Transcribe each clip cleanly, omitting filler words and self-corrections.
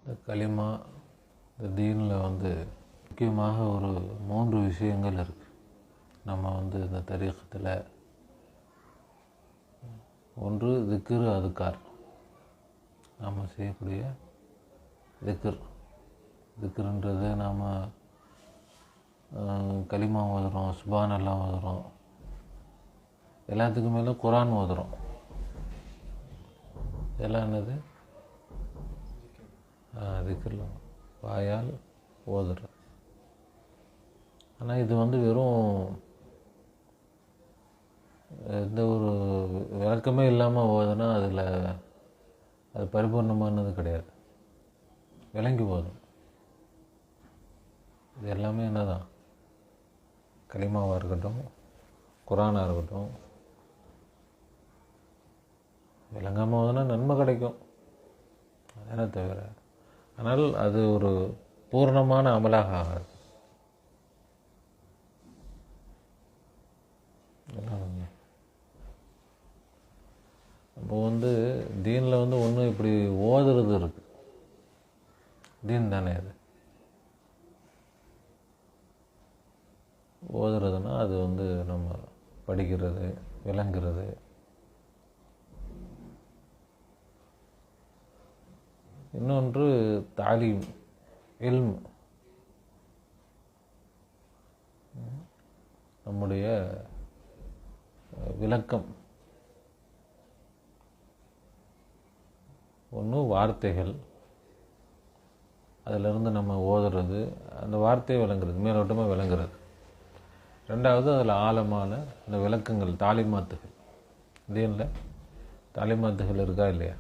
இந்த களிமா இந்த தீனில் முக்கியமாக ஒரு 3 விஷயங்கள் இருக்குது. நம்ம இந்த தரீகத்தில் ஒன்று திக்ரு அதுக்கார், நாம் செய்யக்கூடிய திக்ருன்றது நாம் களிமா ஓதுறோம், சுபானெல்லாம் ஓதுறோம், எல்லாத்துக்கு மேலே குரான் ஓதுறோம். இதெல்லாம் என்னது? திக்ருலாம் வாயால் ஓதுறது. ஆனால் இது வெறும் எந்த ஒரு விளக்கமே இல்லாமல் ஓதுனா அது பரிபூர்ணமானது கிடையாது. விளங்கி ஓதும். இது எல்லாமே என்னதான்? களிமாவாக இருக்கட்டும், குரானாக இருக்கட்டும், விளங்காமல் ஓதுனா நன்மை கிடைக்கும், அதனை தவிர. ஆனால் அது ஒரு பூர்ணமான அமலாக ஆகாது. நம்ம தீனில் ஒன்று இப்படி ஓதுறது இருக்கு. தீன் தானே அது. ஓதுறதுன்னா அது நம்ம படிக்கிறது, விளங்குறது. இன்னொன்று தாலீம், இல்ம், நம்முடைய விளக்கம். ஒன்று வார்த்தைகள், அதிலிருந்து நம்ம ஓதுறது, அந்த வார்த்தையை விளங்குறது, மேலோட்டமாக விளங்குறது. ரெண்டாவது அதில் ஆழமான இந்த விளக்கங்கள், தாலிமாத்துகள். தீனில் தாலிமாத்துகள் இருக்கா இல்லையா?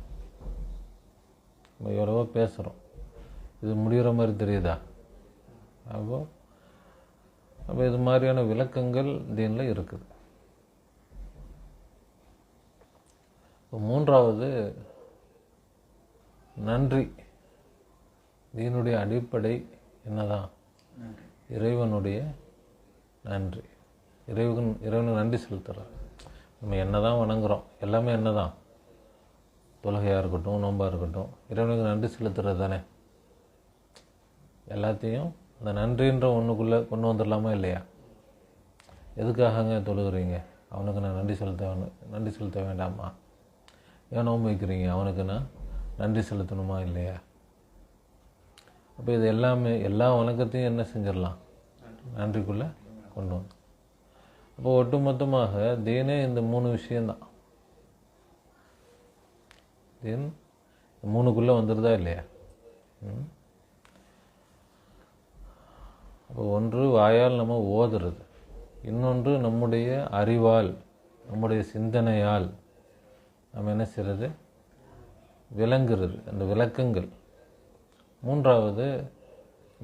நம்ம எவ்வளவோ பேசுகிறோம், இது முடிகிற மாதிரி தெரியுதா? அப்போ இது மாதிரியான விளக்கங்கள் தீனில் இருக்குது. இப்போ மூன்றாவது நன்றி. தீனுடைய அடிப்படை என்னதான்? இறைவனுடைய நன்றி. இறைவனுக்கு நன்றி செலுத்துறோம். நம்ம என்ன தான் வணங்குறோம், எல்லாமே என்ன தான்? தொழுகையாக இருக்கட்டும், நோம்பாக இருக்கட்டும், இறைவனுக்கு நன்றி செலுத்துறது தானே. எல்லாத்தையும் அந்த நன்றின்ற ஒன்றுக்குள்ளே கொண்டு வந்துடலாமா இல்லையா? எதுக்காகங்க தொழுகிறீங்க? அவனுக்கு நான் நன்றி செலுத்த வேண்டாமா? ஏன் நோம்பு வைக்கிறீங்க? அவனுக்கு நான் நன்றி செலுத்தணுமா இல்லையா? அப்போ இது எல்லாமே, எல்லா வணக்கத்தையும் என்ன செஞ்சிடலாம்? நன்றிக்குள்ளே கொண்டு வந்து. அப்போ ஒட்டுமொத்தமாக தீனே இந்த 3 விஷயந்தான். தீன் 3க்குள்ளே வந்துடுதா இல்லையா? அப்போ ஒன்று வாயால் நம்ம ஓதுறது, இன்னொன்று நம்முடைய அறிவால், நம்முடைய சிந்தனையால் நம்ம என்ன செய்கிறது? விளங்குறது, அந்த விளக்கங்கள். மூன்றாவது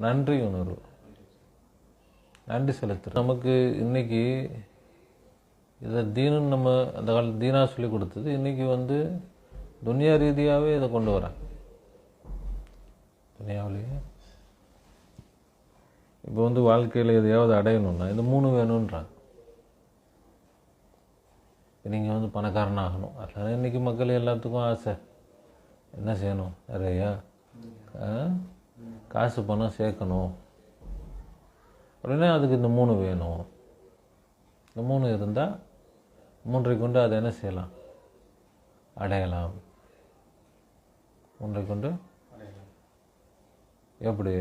நன்றி உணர்வு, நன்றி செலுத்துறது. நமக்கு இன்னைக்கு இதை தீனுன்னு நம்ம அந்த காலத்து தீனாக சொல்லி கொடுத்தது, இன்னைக்கு துனியா ரீதியாகவே இதை கொண்டு வராங்க. துனியாவிலேயே இப்போ வாழ்க்கையில் எதையாவது அடையணும்னா இந்த 3 வேணுன்றாங்க. இப்போ நீங்கள் பணக்காரனாகணும், அதனால இன்றைக்கி மக்கள் எல்லாத்துக்கும் ஆசை. என்ன செய்யணும்? நிறையா காசு பணம் சேர்க்கணும் அப்படின்னா அதுக்கு இந்த 3 வேணும். இந்த 3 இருந்தால் 3ஐ கொண்டு அதை என்ன செய்யலாம்? அடையலாம். 3ஐ கொண்டு எப்படி?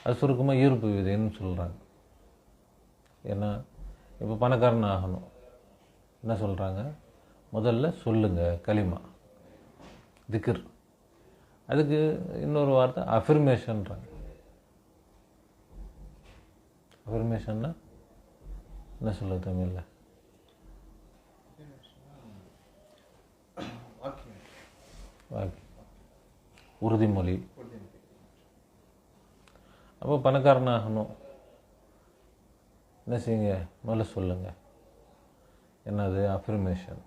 அது சுருக்கமாக ஈர்ப்பு விதைன்னு சொல்கிறாங்க. ஏன்னா இப்போ பணக்காரன் ஆகணும், என்ன சொல்கிறாங்க? முதல்ல சொல்லுங்கள் களிமா, திக்ர். அதுக்கு இன்னொரு வார்த்தை அஃபர்மேஷன்றாங்க. அஃபர்மேஷன்னா என்ன சொல்ல தமிழில்? உறுதிமொழி. அப்போ பணக்காரனாகணும், என்ன செய்யுங்க? முதல்ல சொல்லுங்கள். என்னது? அஃபர்மேஷன்.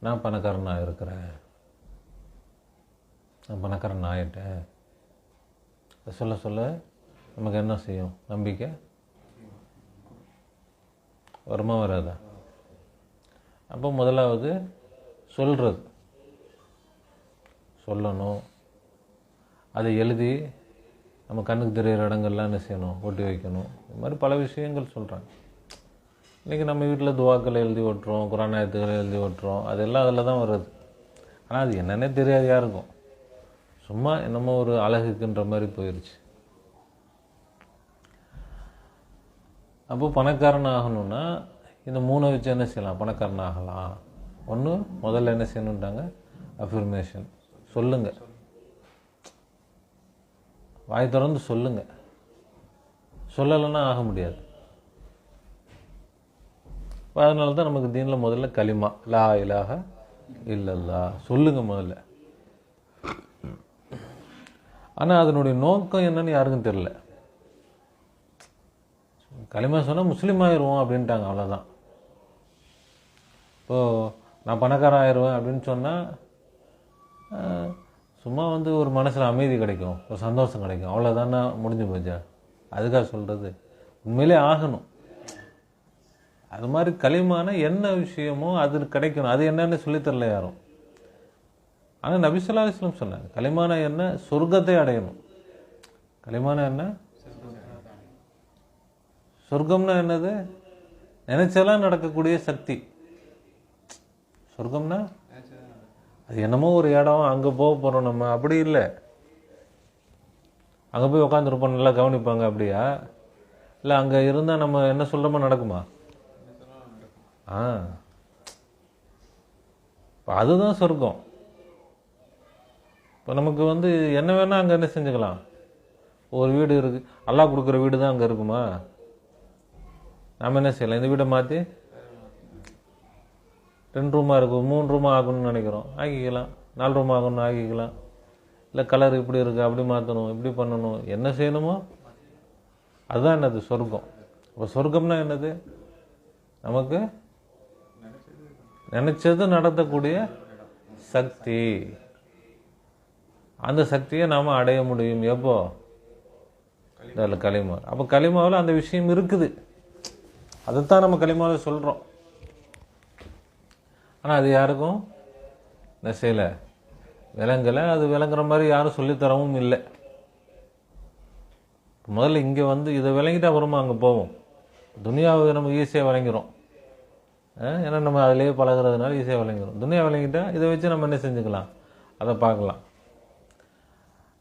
நான் பணக்காரனாக இருக்கிறேன், நான் பணக்காரன் ஆகிட்டேன். சொல்ல சொல்ல நமக்கு என்ன செய்யும்? நம்பிக்கை வருமா வராதா? அப்போ முதலாவது சொல்கிறது, சொல்லணும். அதை எழுதி நம்ம கண்ணுக்கு தெரிகிற இடங்கள்லாம் என்ன செய்யணும், ஒட்டி வைக்கணும். இது மாதிரி பல விஷயங்கள் சொல்கிறாங்க. இன்றைக்கி நம்ம வீட்டில் துவாக்களை எழுதி ஓட்டுறோம், குரான் ஆயத்துக்களை எழுதி ஓட்டுறோம், அதெல்லாம் அதில் தான் வருது. ஆனால் அது என்னன்னே தெரியாது யாருக்கும். சும்மா என்னமோ ஒரு அழகுக்குன்ற மாதிரி போயிடுச்சு. அப்போது பணக்காரன் ஆகணும்னா இந்த 3 வச்சு என்ன செய்யலாம், பணக்காரன் ஆகலாம். ஒன்று, முதல்ல என்ன செய்யணுன்ட்டாங்க, அஃபர்மேஷன். சொல்லுங்கள், வாய் திறந்து சொல்லுங்கள். சொல்லலைன்னா ஆக முடியாது. அதனால தான் நமக்கு தீனில் முதல்ல கலிமா, லா இலாஹ இல்லல்லா சொல்லுங்கள் முதல்ல. ஆனால் அதனுடைய நோக்கம் என்னன்னு யாருக்கும் தெரியல. கலிமா சொன்னால் முஸ்லீம் ஆயிடுவோம் அப்படின்ட்டாங்க, அவ்வளோதான். இப்போது நான் பணக்காரன் ஆயிடுவேன் அப்படின்னு சொன்னால் சும்மா ஒரு மனசில் அமைதி கிடைக்கும், ஒரு சந்தோஷம் கிடைக்கும், அவ்வளோதானே, முடிஞ்சு போச்சா? அதுக்காக சொல்கிறது. உண்மையிலே ஆகணும். அது மாதிரி கலிமான என்ன விஷயமோ அது கிடைக்கணும். அது என்னன்னு சொல்லித்தரல யாரும். ஆனால் நபி ஸல்லல்லாஹு அலைஹி வஸல்லம் சொன்னாங்க, கலிமான என்ன, சொர்க்கத்தை அடையணும். கலிமான என்ன, சொர்க்கம்னா என்னது, நினைச்செல்லாம் நடக்கக்கூடிய சக்தி. சொர்க்கம்னா அது என்னமோ ஒரு இடம், அங்கே போக போகிறோம் நம்ம, அப்படி இல்லை. அங்கே போய் உட்காந்துருப்போம், நல்லா கவனிப்பாங்க, அப்படியா? இல்லை அங்கே இருந்தால் நம்ம என்ன சொல்கிறோமோ நடக்குமா? இப்போ அதுதான் சொர்க்கம். இப்போ நமக்கு என்ன வேணால் அங்கே என்ன செஞ்சுக்கலாம். ஒரு வீடு இருக்குது, அல்லாஹ் கொடுக்குற வீடு தான் அங்கே இருக்குமா? நாம் என்ன செய்யலாம், இந்த வீடை மாற்றி 2 ரூமாக இருக்கும், 3 ரூமாக ஆகணும்னு நினைக்கிறோம், ஆக்கிக்கலாம். 4 ரூமாக ஆகணும்னு ஆக்கிக்கலாம். இல்லை கலர் இப்படி இருக்குது, அப்படி மாற்றணும், இப்படி பண்ணணும், என்ன செய்யணுமோ அதுதான் என்னது, சொர்க்கம். இப்போ சொர்க்கம்னா என்னது, நமக்கு நினைச்சது நடத்தக்கூடிய சக்தி. அந்த சக்தியை நாம் அடைய முடியும் எப்போ, இதில் கலிமா. அப்போ கலிமாவில் அந்த விஷயம் இருக்குது, அதைத்தான் நம்ம கலிமாவில் சொல்கிறோம். ஆனால் அது யாருக்கும் என்ன செய்யலை, விளங்கலை. அது விளங்குற மாதிரி யாரும் சொல்லித்தரவும் இல்லை. முதல்ல இங்கே இதை விளங்கிட்டு அப்புறமா அங்கே போவோம். துனியாவை நம்ம ஈஸியாக விளங்கிறோம், ஏன்னா நம்ம அதிலேயே பழகிறதுனால ஈஸியாக விளங்கிடும். துனியா விளங்கிட்டா இதை வச்சு நம்ம என்ன செஞ்சுக்கலாம், அதை பார்க்கலாம்.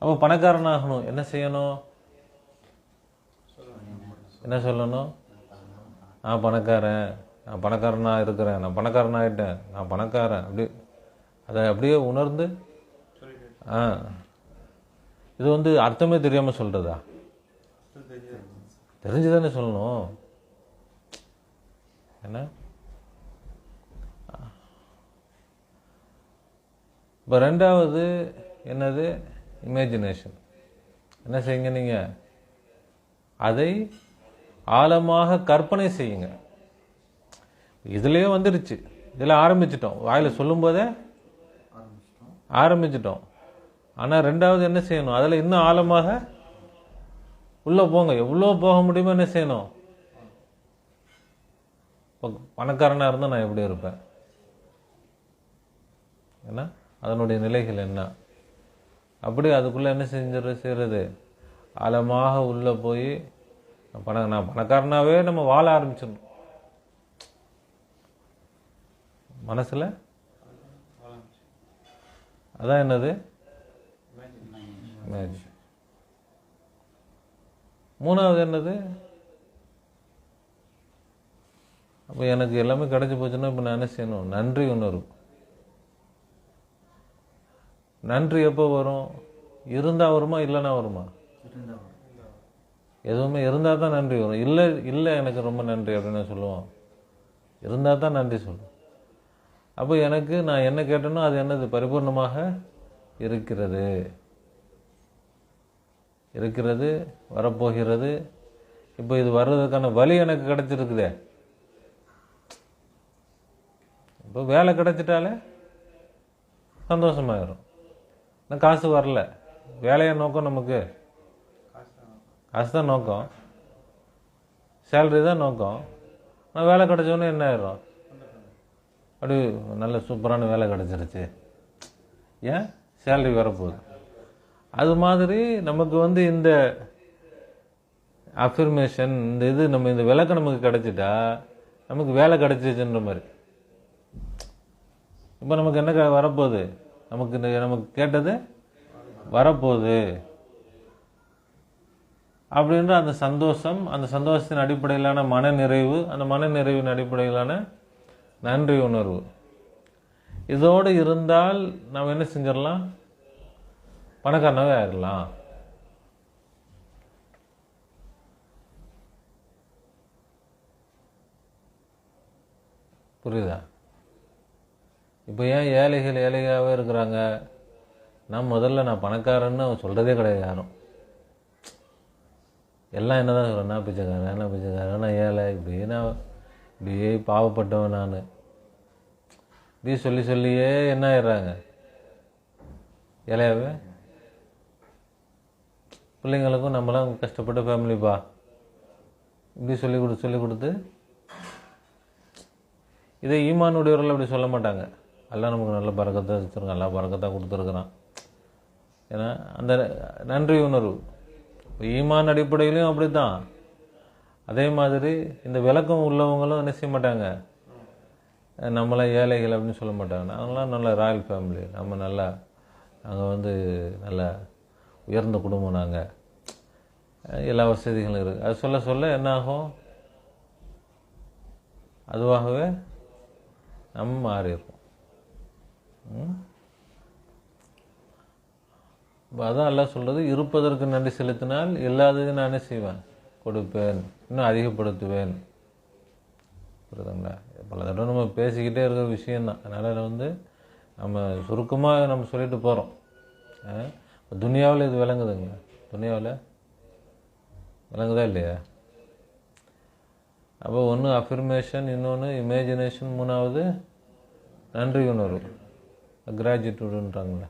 அப்போ பணக்காரன் ஆகணும், என்ன செய்யணும், என்ன சொல்லணும், நான் பணக்காரன், நான் பணக்காரனாக இருக்கிறேன், நான் பணக்காரனாகிட்டேன், நான் பணக்காரன், அப்படி அதை அப்படியே உணர்ந்து. இது அர்த்தமே தெரியாமல் சொல்கிறதா? தெரிஞ்சுதானே சொல்லணும். என்ன இப்போ ரெண்டாவது என்னது, இமேஜினேஷன். என்ன செய்யுங்க, நீங்கள் அதை ஆழமாக கற்பனை செய்யுங்க. இதுலேயே வந்துடுச்சு, இதில் ஆரம்பிச்சிட்டோம், வாயில் சொல்லும் போதே ஆரம்பிச்சிட்டோம். ஆனால் ரெண்டாவது என்ன செய்யணும், அதில் இன்னும் ஆழமாக உள்ளே போங்க. எவ்வளோ போக முடியுமோ என்ன செய்யணும். இப்போ பணக்காரனாக இருந்தால் நான் எப்படி இருப்பேன், ஏன்னா அதனுடைய நிலைகள் என்ன, அப்படி அதுக்குள்ளே என்ன செய்கிறது, ஆழமாக உள்ளே போய் நான் பணக்காரனாகவே நம்ம வாழ ஆரம்பிச்சிடணும். மனசில் அதான் என்னது, இமேஜ். மூணாவது என்னது, அப்போ எனக்கு எல்லாமே கிடைச்சி போச்சுன்னா இப்போ நான் என்ன செய்யணும், நன்றி உணர்வு. நன்றி எப்போ வரும், இருந்தால் வருமா இல்லைன்னா வருமா? எதுவுமே இருந்தால் தான் நன்றி வரும். இல்லை இல்லை எனக்கு ரொம்ப நன்றி அப்படின்னு சொல்லுவோம், இருந்தால் தான் நன்றி சொல்லுவோம். அப்போ எனக்கு நான் என்ன கேட்டேனோ அது என்னது, பரிபூர்ணமாக இருக்கிறது, இருக்கிறது, வரப்போகிறது. இப்போ இது வர்றதுக்கான வழி எனக்கு கிடைச்சிருக்குதே. இப்போ வேலை கிடைச்சிட்டாலே சந்தோஷமாயிரும். ஆனால் காசு வரல, வேலையை நோக்கம், நமக்கு காசு தான் நோக்கம், சேலரி தான் நோக்கம். ஆனால் வேலை கிடைச்சோன்னே என்ன ஆயிடும், அப்படி நல்ல சூப்பரான வேலை கிடச்சிருச்சு, ஏன் சேலரி வரப்போகுது. அது மாதிரி நமக்கு இந்த அஃபர்மேஷன், நம்ம இந்த விளக்கம் நமக்கு கிடைச்சிட்டா நமக்கு வேலை கிடைச்சிச்சுன்ற மாதிரி. இப்போ நமக்கு என்ன வரப்போகுது, நமக்கு கேட்டது வரப்போகுது அப்படின்ற அந்த சந்தோஷம், அந்த சந்தோஷத்தின் அடிப்படையிலான மனநிறைவு, அந்த மனநிறைவின் அடிப்படையிலான நன்றி உணர்வு, இதோடு இருந்தால் நாம் என்ன செஞ்சிடலாம், பணக்காரனாவே ஆயிடலாம். புரியுதா? இப்போ ஏன் ஏழையாகவே இருக்கிறாங்க? நான் பணக்காரன்னு அவன் சொல்கிறதே கிடையாது யாரும். எல்லாம் என்ன தான் சொல்கிறேன், நான் பிச்சைக்காரன், நான் ஏழை, இப்படியே பாவப்பட்டவன் நான், இப்படி சொல்லியே என்ன ஆயிடுறாங்க, ஏழையாகவே. பிள்ளைங்களுக்கும் நம்மளாம் கஷ்டப்பட்ட ஃபேமிலிப்பா, இப்படி சொல்லி கொடுத்து இதை ஈமானுடையவர்கள் அப்படி சொல்ல மாட்டாங்க. எல்லாம் நமக்கு நல்ல பறக்கத்தை வச்சுருக்கான், நல்லா பறக்கத்தான் கொடுத்துருக்குறான். ஏன்னா அந்த நன்றி உணர்வு ஈமான் அடிப்படையிலையும் அப்படி தான். அதே மாதிரி இந்த விளக்கம் உள்ளவங்களும் என்ன செய்ய மாட்டாங்க, நம்மளாம் ஏழைகள் அப்படின்னு சொல்ல மாட்டாங்க. நாங்களாம் நல்ல ராயல் ஃபேமிலி, நாங்கள் நல்ல உயர்ந்த குடும்பம், நாங்கள் எல்லா வசதிகளும் இருக்குது. அது சொல்ல என்ன ஆகும், அதுவாகவே நம்ம மாறிடுறோம். அதான் எல்லாம் சொல்கிறது, இருப்பதற்கு நன்றி செலுத்தினால் இல்லாதது நான் என்ன செய்வேன், கொடுப்பேன், இன்னும் அதிகப்படுத்துவேன். புரியுதுங்களா? பல தடவை நம்ம பேசிக்கிட்டே இருக்கிற விஷயந்தான். அதனால் நம்ம சுருக்கமாக நம்ம சொல்லிட்டு போகிறோம். துனியாவில் இது விளங்குதுங்க, துனியாவில் விளங்குதா இல்லையா? அப்போ ஒன்று அஃபர்மேஷன், இன்னொன்று இமேஜினேஷன், மூணாவது நன்றி உணர்வு, கிராஜுவிட்டுன்றாங்களே,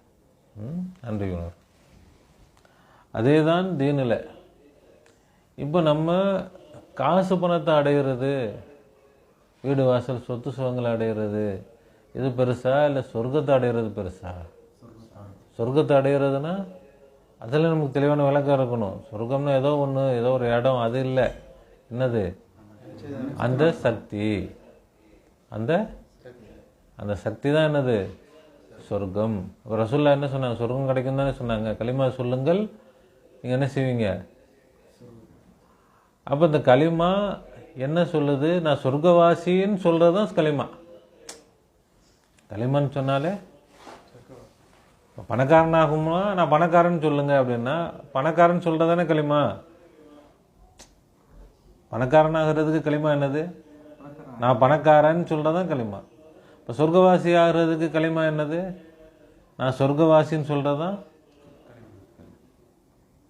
நன்றி உணர்வு. அதே தான் தீனில். இப்போ நம்ம காசு பணத்தை அடைகிறது, வீடு வாசல் சொத்து சுகங்களை அடைகிறது, இது பெருசா இல்லை சொர்க்கத்தை அடைகிறது பெருசா? சொர்க்கத்தை அடைகிறதுனா அதில் நமக்கு தெளிவான விளக்கம் இருக்கணும். சொர்க்கம்னா ஏதோ ஒன்று, ஏதோ ஒரு இடம், அது இல்லை. என்னது? அந்த சக்தி, அந்த சக்தி தான் என்னது, சொர்க்கம். ரசூலுல்லாஹ் என்ன சொன்னாங்க, சொர்க்கம் கிடைக்கும் தானே சொன்னாங்க. கலிமா சொல்லுங்கள், நீங்கள் என்ன செய்வீங்க. அப்போ இந்த கலிமா என்ன சொல்லுது, நான் சொர்க்கவாசின்னு சொல்கிறது தான் கலிமா. கலிமான்னு சொன்னாலே பணக்காரன் ஆகுமா, நான் பணக்காரன் சொல்லுங்க அப்படின்னா பணக்காரன் சொல்கிறது தானே கலிமா. பணக்காரன் ஆகிறதுக்கு கலிமா என்னது, நான் பணக்காரன் சொல்கிறதான் கலிமா. இப்போ சொர்க்கவாசி ஆகிறதுக்கு கலிமா என்னது, நான் சொர்க்கவாசின்னு சொல்கிறதான்,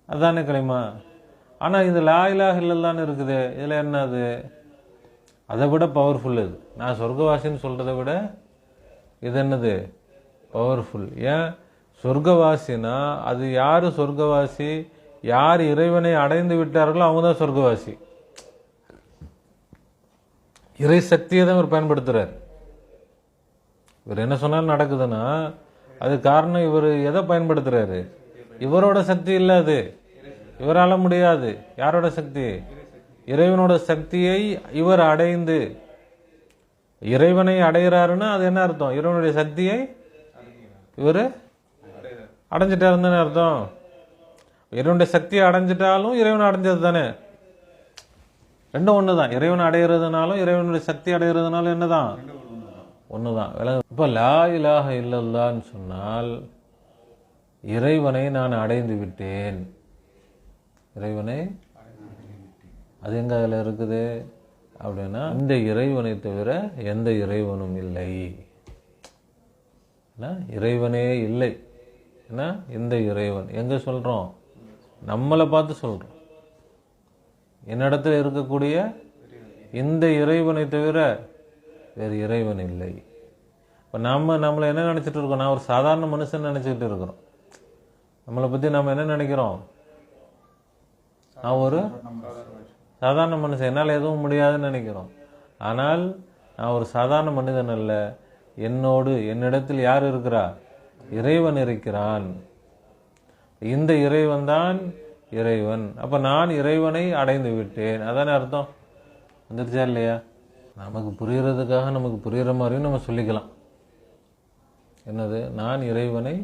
அதுதானே கலிமா. ஆனால் இது லா இலாஹ இல்லல்லாஹ்னு இருக்குது, இதில் என்னது, அதை விட பவர்ஃபுல் இது. நான் சொர்க்கவாசின்னு சொல்கிறத விட இது என்னது, பவர்ஃபுல். ஏன் சொர்க்கவாசினா அது யார் சொர்க்கவாசி, யார் இறைவனை அடைந்து விட்டார்களோ அவங்க தான் சொர்க்கவாசி. இறை சக்தியை தான் இவர் பயன்படுத்துகிறார். இவர் என்ன சொன்னாலும் நடக்குதுன்னா அது காரணம் இவர் எதை பயன்படுத்துகிறாரு, இவரோட சக்தி இல்லை, அது இவரால் முடியாது. யாரோட சக்தி, இறைவனோட சக்தியை இவர் அடைந்து, இறைவனை அடைகிறாருன்னா அது என்ன அர்த்தம், இறைவனுடைய சக்தியை இவர் அடைஞ்சிட்டாருன்னு தானே அர்த்தம். இறைவனுடைய சக்தியை அடைஞ்சிட்டாலும் இறைவனை அடைஞ்சது தானே, ரெண்டும் ஒன்று தான். இறைவனை அடைகிறதுனாலும் இறைவனுடைய சக்தி அடைகிறதுனாலும் என்னதான், ஒன்று தான். இப்போ லா இலாஹ இல்லல்லான்னு சொன்னால் இறைவனை நான் அடைந்து விட்டேன். இறைவனை, அது எங்க அதில் இருக்குது அப்படின்னா, இந்த இறைவனை தவிர எந்த இறைவனும் இல்லை. இறைவனே இல்லை. ஏன்னா இந்த இறைவன் எங்க சொல்றோம், நம்மளை பார்த்து சொல்றோம். என்னிடத்தில் இருக்கக்கூடிய இந்த இறைவனை தவிர வேறு இறைவன் இல்லை. இப்போ நம்மளை என்ன நினைச்சிட்டு இருக்கோம், நான் ஒரு சாதாரண மனுஷன் நினைச்சிட்டு இருக்கிறோம். நம்மளை பற்றி நம்ம என்ன நினைக்கிறோம், நான் ஒரு சாதாரண மனுஷன், என்னால் எதுவும் முடியாதுன்னு நினைக்கிறோம். ஆனால் நான் ஒரு சாதாரண மனிதன் அல்ல, என்னிடத்தில் யார் இருக்கிறா, இறைவன் இருக்கிறான். இந்த இறைவன் தான் இறைவன். அப்போ நான் இறைவனை அடைந்து விட்டேன், அதானே அர்த்தம். வந்துருச்சா இல்லையா? நமக்கு புரிகிறதுக்காக நமக்கு புரிகிற மாதிரியும் நம்ம சொல்லிக்கலாம். என்னது? நான் இறைவனை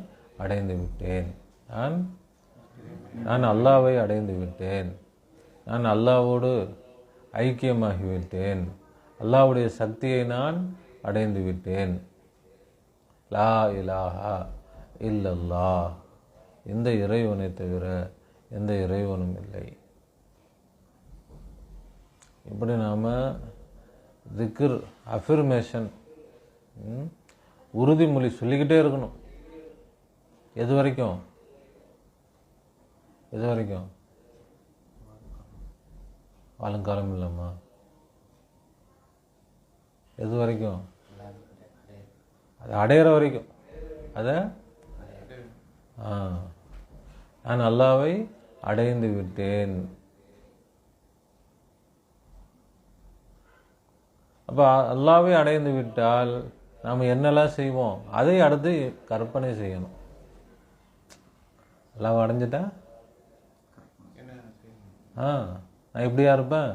அடைந்து விட்டேன், நான் அல்லாவை அடைந்து விட்டேன், நான் அல்லாவோடு ஐக்கியமாகிவிட்டேன், அல்லாவுடைய சக்தியை நான் அடைந்து விட்டேன். லா இலாஹா இல்லல்லாஹ், இந்த இறைவனை தவிர எந்த இறைவனும் இல்லை. இப்படி நாம் திக்ர், அஃபிர்மேஷன், உறுதிமொழி சொல்லிக்கிட்டே இருக்கணும். எது வரைக்கும்? வாழுங்காலம் இல்லைம்மா. எது வரைக்கும்? அது அடையிற வரைக்கும். அதை நான் அல்லாவை அடைந்து விட்டேன். அப்போ அல்லாவை அடைந்து விட்டால் நாம் என்னெல்லாம் செய்வோம் அதை அடுத்து கற்பனை செய்யணும். அல்லாவை அடைஞ்சிட்டா நான் எப்படியா இருப்பேன்?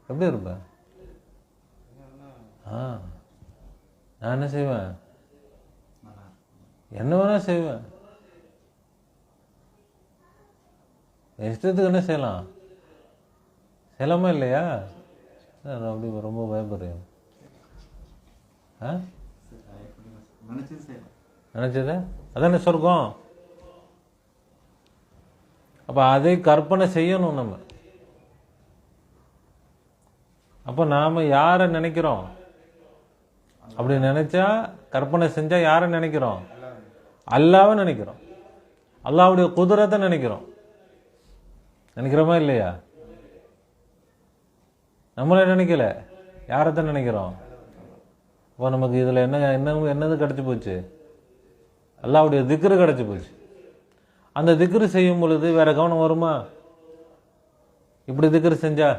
எப்படி இருப்பேன்? நான் என்ன செய்வேன்? என்ன வேணா செய்வேன். இஷ்டத்துக்கு என்ன செய்யலாம்? செய்யலாமா இல்லையா? அப்படி ரொம்ப பயப்படுறேன். நினைச்சத அதானே சொர்க்கம். அப்போ அதை கற்பனை செய்யணும் நம்ம. அப்போ நாம் யாரை நினைக்கிறோம்? அப்படி நினைச்சா, கற்பனை செஞ்சா யாரை நினைக்கிறோம்? அல்லாவை நினைக்கிறோம். அல்லாவுடைய குதிரத்தை நினைக்கிறோம். நினைக்கிறோமா இல்லையா? நம்மளே நினைக்கல, யாரத்தான் நினைக்கிறோம்? இப்போ நமக்கு இதில் என்னது கிடச்சி போச்சு? அல்லாவுடைய திக்ரு கிடச்சி போச்சு. அந்த திக்ரு செய்யும் பொழுது வேற கவனம் வருமா? இப்படி திக்ரு செஞ்சா,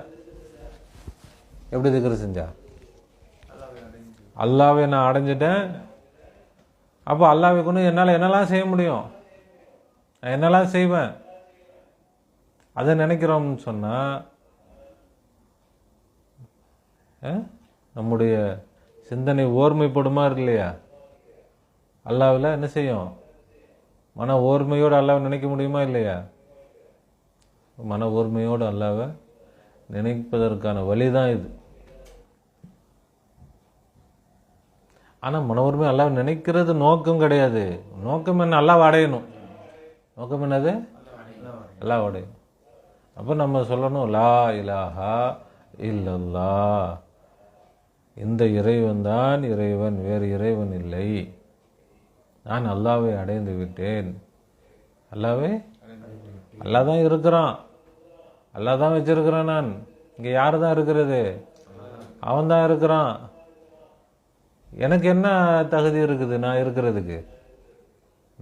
எப்படி திக்ரு செஞ்சா? அல்லாவை நான் அடைஞ்சிட்டேன். அப்போ அல்லாவை கொண்டு என்னால் என்னெல்லாம் செய்ய முடியும்? நான் என்னெல்லாம் செய்வேன்? அதை நினைக்கிறோம்னு சொன்னால் நம்முடைய சிந்தனை ஓர்மைப்படுமா இல்லையா? அல்லாவில் என்ன செய்யும்? மன ஓர்மையோடு அல்லாவை நினைக்க முடியுமா இல்லையா? மன ஓர்மையோடு அல்லாவை நினைப்பதற்கான வழிதான் இது. ஆனால் மன ஓர்மை அல்லாவை நினைக்கிறது நோக்கம் கிடையாது. நோக்கம் என்ன? அல்லாவை அடையணும். நோக்கம் என்னது? அல்லாவை அடையணும். அப்போ நம்ம சொல்லணும், லா இலாஹா இல்லல்லாஹ், இந்த இறைவன் தான் இறைவன், வேறு இறைவன் இல்லை. நான் அல்லாவை அடைந்து விட்டேன். அல்லாஹ் தான் இருக்கிறான், அல்லாஹ் தான் வச்சிருக்கிறான். நான் இங்கே யார் தான் இருக்கிறது? அவன் தான் இருக்கிறான். எனக்கு என்ன தகுதி இருக்குது நான் இருக்கிறதுக்கு?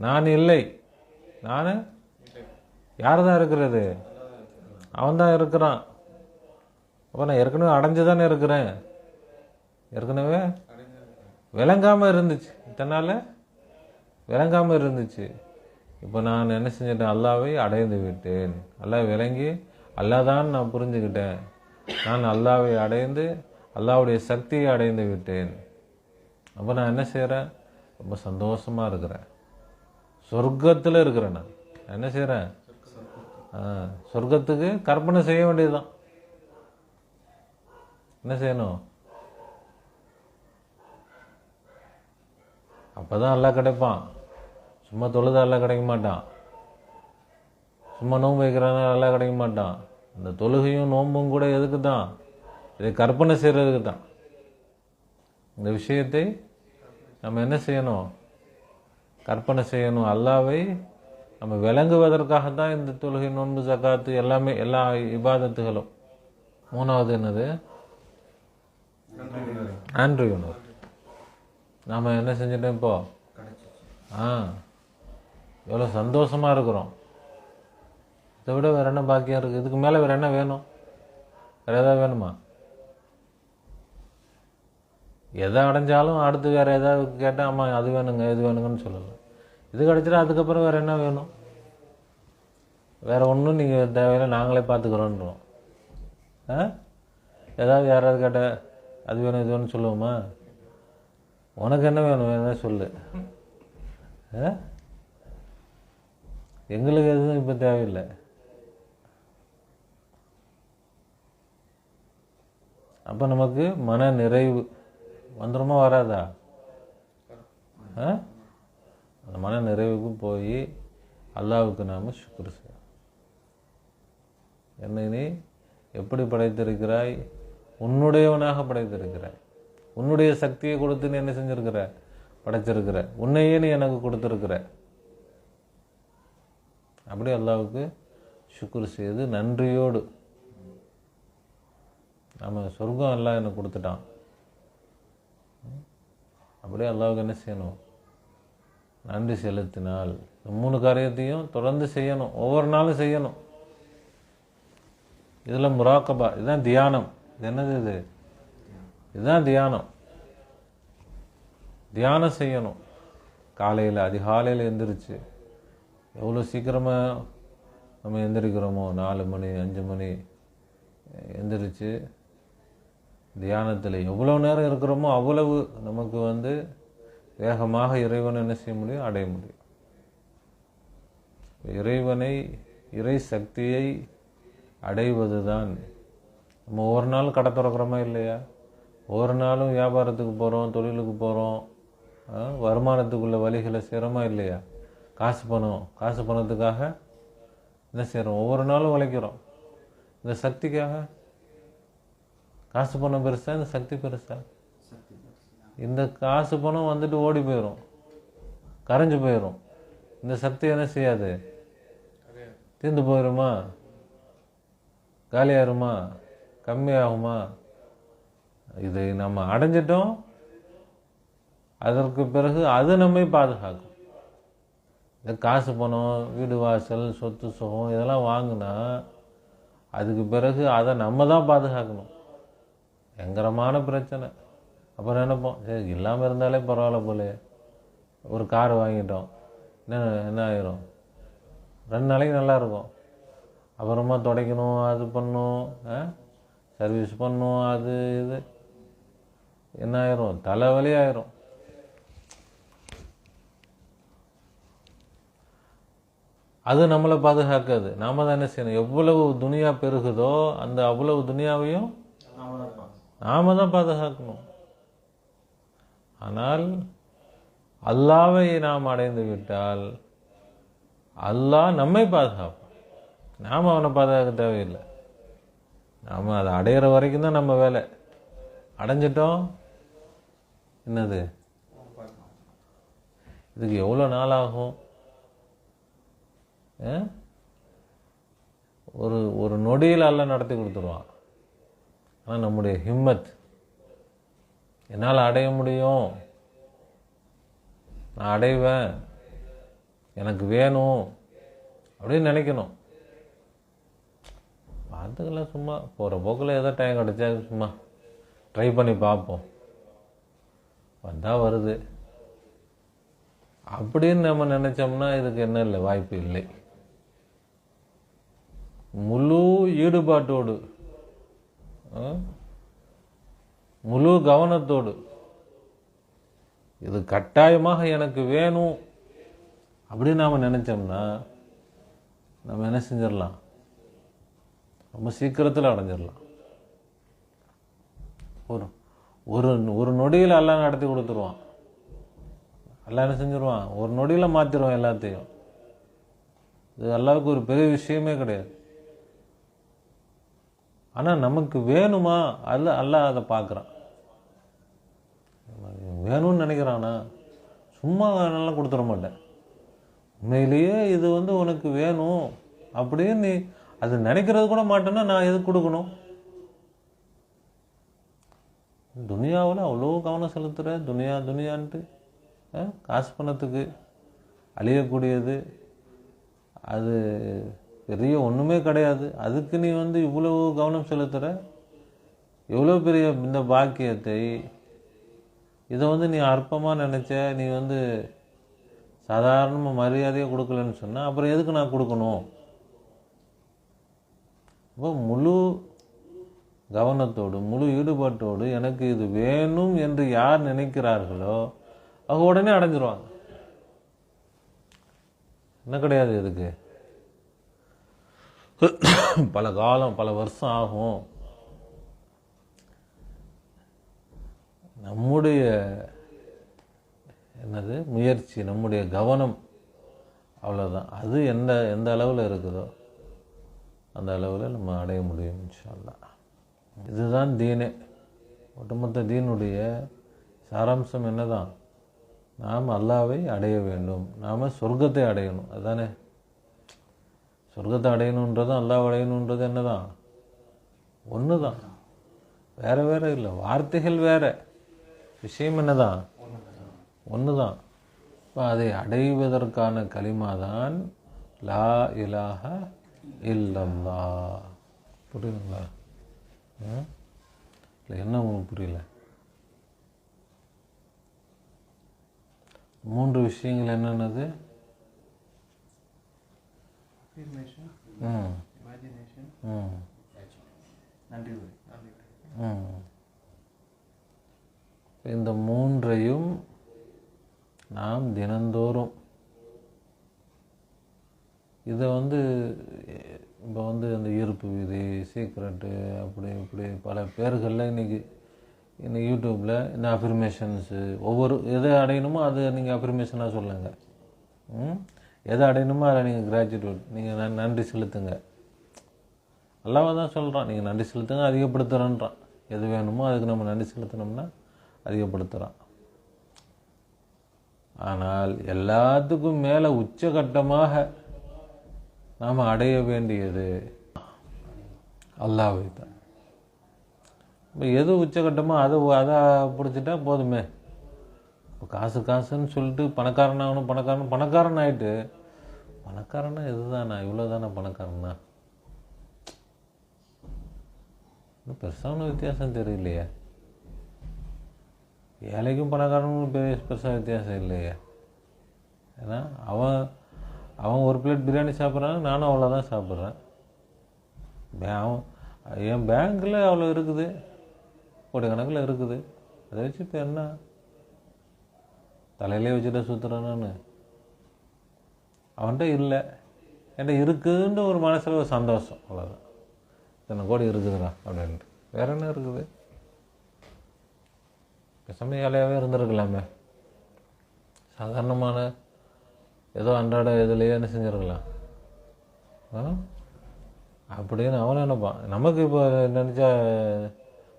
நான் இல்லை. நான் யார் தான் இருக்கிறது? அவன் தான் இருக்கிறான். அப்போ நான் ஏற்கனவே அடைஞ்சு தானே இருக்கிறேன். ஏற்கனவே விளங்காமல் இருந்துச்சு, இத்தனால விளங்காமல் இருந்துச்சு. இப்போ நான் என்ன செஞ்சிட்டேன்? அல்லாவை அடைந்து விட்டேன். அல்லாஹ் விளங்கி அல்லாதான் நான் புரிஞ்சுக்கிட்டேன். நான் அல்லாவை அடைந்து அல்லாவுடைய சக்தியை அடைந்து விட்டேன். அப்போ நான் என்ன செய்கிறேன்? ரொம்ப சந்தோஷமாக இருக்கிறேன், சொர்க்கத்தில் இருக்கிறேன். நான் என்ன செய்கிறேன்? சொர்க்கத்துக்கு கற்பனை செய்ய வேண்டியதுதான். என்ன செய்யணும்? அப்போதான் எல்லாம் கிடைப்பான். சும்மா தொழுதா எல்லாம் கிடைக்க மாட்டான். சும்மா நோன்பு வைக்கிறாங்க எல்லாம் கிடைக்க மாட்டான். அந்த தொழுகையும் நோன்பும் கூட எதுக்கு தான்? இதை கற்பனை செய்கிறதுக்கு தான். இந்த விஷயத்தை நம்ம என்ன செய்யணும்? கற்பனை செய்யணும். அல்லாவை நம்ம விளங்குவதற்காகத்தான் இந்த தொழுகை, நோன்பு, ஜகாத்து எல்லாமே, எல்லா இபாதத்துகளும். மூணாவது என்னது? நன்றி உணர்வு. நாம் என்ன செஞ்சிட்டோம் இப்போ? எவ்வளோ சந்தோஷமாக இருக்கிறோம். இதை விட வேறு என்ன பாக்கியம் இருக்குது? இதுக்கு மேலே வேறு என்ன வேணும்? வேறு எதாவது வேணுமா? எதை அடைஞ்சாலும் அடுத்து வேறு ஏதாவது கேட்டால், ஆமாம் அது வேணுங்க இது வேணுங்கன்னு சொல்லலாம். இது கிடச்சிட்டா அதுக்கப்புறம் வேறு என்ன வேணும்? வேறு ஒன்றும் நீங்கள் தேவையில்லை, நாங்களே பார்த்துக்குறோன்றோம். ஏதாவது யாராவது கேட்ட அது வேணும் இது வேணும்னு சொல்லுவோமா? உனக்கு என்ன வேணும் வேணும் சொல்லு. எங்களுக்கு எதுவும் இப்போ தேவையில்லை. அப்போ நமக்கு மன நிறைவு வந்துடுமா வராதா? அந்த மன நிறைவுக்கு போய் அல்லாவுக்கு நாம் ஷுக்ர் செய்யணும். என்னை நீ எப்படி படைத்திருக்கிறாய்? உன்னுடையவனாக படைத்திருக்கிறாய். உன்னுடைய சக்தியை கொடுத்து நீ என்ன செஞ்சிருக்கிற? படைச்சிருக்கிற. உன்னையே நீ எனக்கு கொடுத்துருக்கிற. அப்படி அல்லாவுக்கு ஷுக்ர் செய்து நன்றியோடு நம்ம சொர்க்கம் எல்லாம் எனக்கு கொடுத்துட்டான். அப்படியே அல்லாவுக்கு என்ன செய்யணும்? நன்றி செலுத்தினால் இந்த 3 காரியத்தையும் தொடர்ந்து செய்யணும், ஒவ்வொரு நாளும் செய்யணும். இதில் முராக்கபா, இதுதான் தியானம். இது என்னது? இதுதான் தியானம். தியானம் செய்யணும். காலையில் அதிகாலையில் எந்திரிச்சு எவ்வளோ சீக்கிரமாக நம்ம எந்திரிக்கிறோமோ 4 மணி 5 மணி எந்திரிச்சு தியானத்தில் எவ்வளோ நேரம் இருக்கிறோமோ அவ்வளவு நமக்கு வேகமாக இறைவனை என்ன செய்ய முடியும்? அடைய முடியும். இறைவனை, இறை சக்தியை அடைவது தான். நம்ம ஒவ்வொரு நாளும் கடை திறக்கிறோமா இல்லையா? ஒவ்வொரு நாளும் வியாபாரத்துக்கு போகிறோம், தொழிலுக்கு போகிறோம், வருமானத்துக்குள்ள வழிகளை செய்கிறோமா இல்லையா? காசு பணத்துக்காக என்ன செய்கிறோம்? ஒவ்வொரு நாளும் உழைக்கிறோம். இந்த சக்திக்காக. காசு பணம் பெருசா, இந்த சக்தி பெருசா? இந்த காசு பணம் ஓடி போயிடும், கரைஞ்சு போயிடும். இந்த சக்தி என்ன செய்யாது? தீர்ந்து போயிடுமா? காலியாயிருமா? கம்மியாகுமா? இதை நம்ம அடைஞ்சிட்டோம். அதற்கு பிறகு அது நம்மை பாதுகாக்கும். இந்த காசு பணம், வீடு வாசல், சொத்து சுகம் இதெல்லாம் வாங்கினா அதுக்கு பிறகு அதை நம்ம தான் பாதுகாக்கணும். பயங்கரமான பிரச்சனை. அப்புறம் நினைப்போம், சரி இல்லாமல் இருந்தாலே பரவாயில்ல போல. ஒரு கார் வாங்கிட்டோம், என்ன ஆயிரும்? 2 நாளைக்கு நல்லா இருக்கும். அப்புறமா துடைக்கணும், அது பண்ணணும், சர்வீஸ் பண்ணணும், அது இது என்ன ஆயிரும்? தலைவலி ஆயிரும். அது நம்மளை பாதுகாக்காது. நாம தான் என்ன செய்யணும்? எவ்வளவு துனியா பெருகுதோ அந்த அவ்வளவு துனியாவையும் நாம தான் பாதுகாக்கணும். ஆனால் அல்லாவை நாம் அடைந்து விட்டால் அல்லாஹ் நம்மை பாதுகாப்பான். நாம் அவனை பாதுகாக்க தேவையில்லை. நாம் அதை அடையிற வரைக்கும் தான் நம்ம வேலை. அடைஞ்சிட்டோம், என்னது? இதுக்கு எவ்வளோ நாள் ஆகும்? ஒரு நொடியில் எல்லாம் நடத்தி கொடுத்துருவான். ஆனால் நம்முடைய ஹிம்மத், என்னால் அடைய முடியும், நான் அடைவேன், எனக்கு வேணும் அப்படின்னு நினைக்கணும். பார்த்துக்கலாம், சும்மா போகிற போக்கில் ஏதோ டைம் கிடச்சா சும்மா ட்ரை பண்ணி பார்ப்போம், வந்தால் வருது அப்படின்னு நம்ம நினச்சோம்னா இதுக்கு என்ன இல்லை, வாய்ப்பு இல்லை. முழு ஈடுபாட்டோடு, முழு கவனத்தோடு இது கட்டாயமாக எனக்கு வேணும் அப்படின்னு நாம் நினச்சோம்னா நம்ம என்ன செஞ்சிடலாம்? ரொம்ப சீக்கிரத்தில் அடைஞ்சிடலாம். ஒரு நொடியில் எல்லாம் நடத்தி கொடுத்துருவான். எல்லாம் என்ன செஞ்சிருவான்? ஒரு நொடியில் மாற்றிடுவான் எல்லாத்தையும். இது அல்லாவுக்கு ஒரு பெரிய விஷயமே கிடையாது. ஆனால் நமக்கு வேணுமா? அல்லாஹ் அதை பார்க்குறான். வேணும்னு நினைக்கிறானா? சும்மா நல்லா கொடுத்துட மாட்டேன். உண்மையிலேயே இது உனக்கு வேணும் அப்படின்னு நீ அது நினைக்கிறது கூட மாட்டேன்னா நான் எதுக்கு கொடுக்கணும்? துனியாவில் அவ்வளோ கவனம் செலுத்துகிற, துனியான்ட்டு காசு பணத்துக்கு அழியக்கூடியது, அது பெரிய ஒன்றுமே கிடையாது. அதுக்கு நீ இவ்வளவு கவனம் செலுத்துகிற. எவ்வளோ பெரிய இந்த பாக்கியத்தை, இதை நீ அற்பமாக நினச்ச, நீ சாதாரணமாக மரியாதையாக கொடுக்கலன்னு சொன்னால் அப்புறம் எதுக்கு நான் கொடுக்கணும்? அப்போ முழு கவனத்தோடு முழு ஈடுபாட்டோடு எனக்கு இது வேணும் என்று யார் நினைக்கிறார்களோ அவங்க உடனே அடைஞ்சிருவாங்க. என்ன கிடையாது, இதுக்கு பல காலம் பல வருஷம் ஆகும். நம்முடைய முயற்சி, நம்முடைய கவனம், அவ்வளோதான். அது எந்த அளவில் இருக்குதோ அந்த அளவில் நம்ம அடைய முடியும் இன்ஷா அல்லாஹ். இதுதான் தீனே. ஒட்டுமொத்த தீனுடைய சாராம்சம் என்னதான்? நாம் அல்லாவை அடைய வேண்டும், நாம் சொர்க்கத்தை அடையணும். அதுதானே சொர்க்கத்தை அடையணுன்றது, அல்லாஹ் அடையணுன்றது என்னதான்? ஒன்று தான், வேறு வேறு இல்லை. வார்த்தைகள் வேறு, விஷயம் என்னதான்? ஒன்று தான். இப்போ அதை அடைவதற்கான கலிமா தான் லா இலாஹ இல்லல்லாஹ். புரியுதுங்களா? இல்லை, என்ன உங்களுக்கு புரியல? 3 விஷயங்கள் என்னென்னது? இந்த 3ஐயும் நாம் தினந்தோறும் இதை இப்போ அந்த ஈர்ப்பு விதி, சீக்ரெட்டு, அப்படி இப்படி பல பேர்களில் இன்றைக்கி யூடியூப்பில் இந்த அஃபர்மேஷன்ஸு, ஒவ்வொரு எதை அடையணுமோ அதை நீங்கள் அஃபர்மேஷனாக சொல்லுங்கள். எதை அடையணுமோ அதை நீங்கள் கிராஜுவேட், நீங்கள் நன்றி செலுத்துங்க. அல்லாஹ் தான் சொல்கிறான், நீங்கள் நன்றி செலுத்துங்க, அதிகப்படுத்துகிறேன்றான். எது வேணுமோ அதுக்கு நம்ம நன்றி செலுத்தினோம்னா அதிகப்படுத்துகிறான். ஆனால் எல்லாத்துக்கும் மேலே உச்சகட்டமாக நாம் அடைய வேண்டியது அல்லாஹ்வை தான். இப்போ எது உச்சகட்டமாக அதை பிடிச்சிட்டா போதுமே. இப்போ காசுன்னு சொல்லிட்டு பணக்காரன் ஆகிட்டு, பணக்காரனா இதுதானா, இவ்வளோ தானே பணக்காரனா, இன்னும் பெருசான வித்தியாசம் தெரியலையே. ஏழைக்கும் பணக்காரனுக்கும் பெருசாக வித்தியாசம் இல்லையே. ஏன்னா அவன் ஒரு பிளேட் பிரியாணி சாப்பிட்றான், நானும் அவ்வளோதான் சாப்பிட்றேன். என் பேங்க்கில் அவ்வளோ இருக்குது, கோடிக்கணக்கில் இருக்குது. அதை வச்சு இப்போ என்ன தலையிலே வச்சுட்டு சுற்றுறேன் நான்? அவன்கிட்ட இல்லை, என்கிட்ட இருக்குதுன்ற ஒரு மனசில் ஒரு சந்தோஷம், அவ்வளோதான். இத்தனை கோடி இருக்குதுடா அப்படின்ட்டு. வேற என்ன இருக்குது? பேசாம ஏழையாகவே இருந்திருக்கலாமே. சாதாரணமான ஏதோ அன்றாட இதுலேயே என்ன செஞ்சுருக்கலாம் அப்படின்னு அவன் நினைப்பான். நமக்கு இப்போ நினச்சா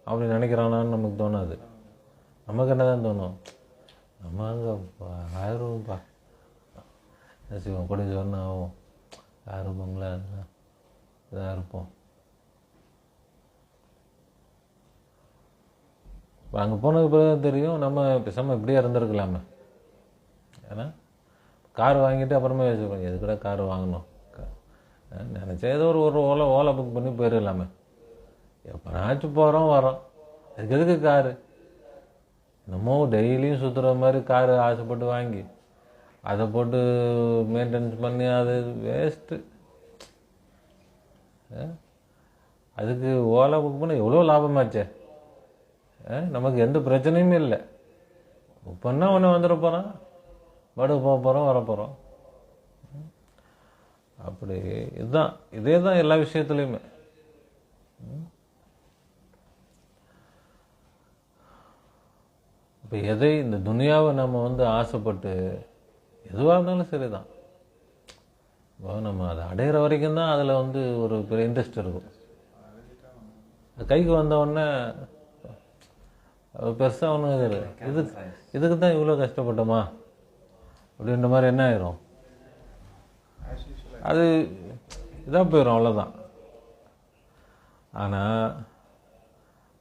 அப்படி நினைக்கிறானான்னு நமக்கு தோணாது. நமக்கு என்ன தான் தோணும்? நம்ம அங்கே 1000 ரூபா என்ன செய்வோம், கொடி சொன்னா ஆகும், 1000 ரூபாங்களா, அதெல்லாம் இதாக இருப்போம். இப்போ அங்கே போனதுக்கு பிறகு தெரியும் நம்ம பேசாமல் இப்படியே இருந்திருக்கலாமே. ஏன்னா கார் வாங்கிட்டு அப்புறமே வச்சுருப்பாங்க, எதுக்கூட கார் வாங்கணும், நினச்சா ஏதோ ஒரு ஓலை புக் பண்ணி போயிடலாமே. எப்போனாச்சும் போகிறோம் வரோம், அதுக்கு எதுக்கு காரு? நம்ம டெய்லியும் சுற்றுற மாதிரி காரு ஆசைப்பட்டு வாங்கி அதை போட்டு மெயின்டெனன்ஸ் பண்ணி அது வேஸ்ட்டு. அதுக்கு ஓலை புக் பண்ண எவ்வளோ லாபமாச்சே. நமக்கு எந்த பிரச்சனையுமே இல்லை. புக் பண்ணால் ஒன்று வந்துட போகிறான், பாட்டுக்கு போக போகிறோம், வரப்போகிறோம். அப்படி இதே தான் எல்லா விஷயத்துலையுமே. இப்போ இந்த துனியாவை நம்ம ஆசைப்பட்டு எதுவாக இருந்தாலும் சரி தான், இப்போ நம்ம அதை அடையிற வரைக்கும் தான் அதில் ஒரு பெரிய இன்ட்ரெஸ்ட் இருக்கும். கைக்கு வந்தவுடனே பெருசாக ஒன்று இதுக்கு தான் இவ்வளோ கஷ்டப்பட்டோமா அப்படின்ற மாதிரி என்ன ஆயிரும், அது இதாக போயிடும், அவ்வளோதான். ஆனால்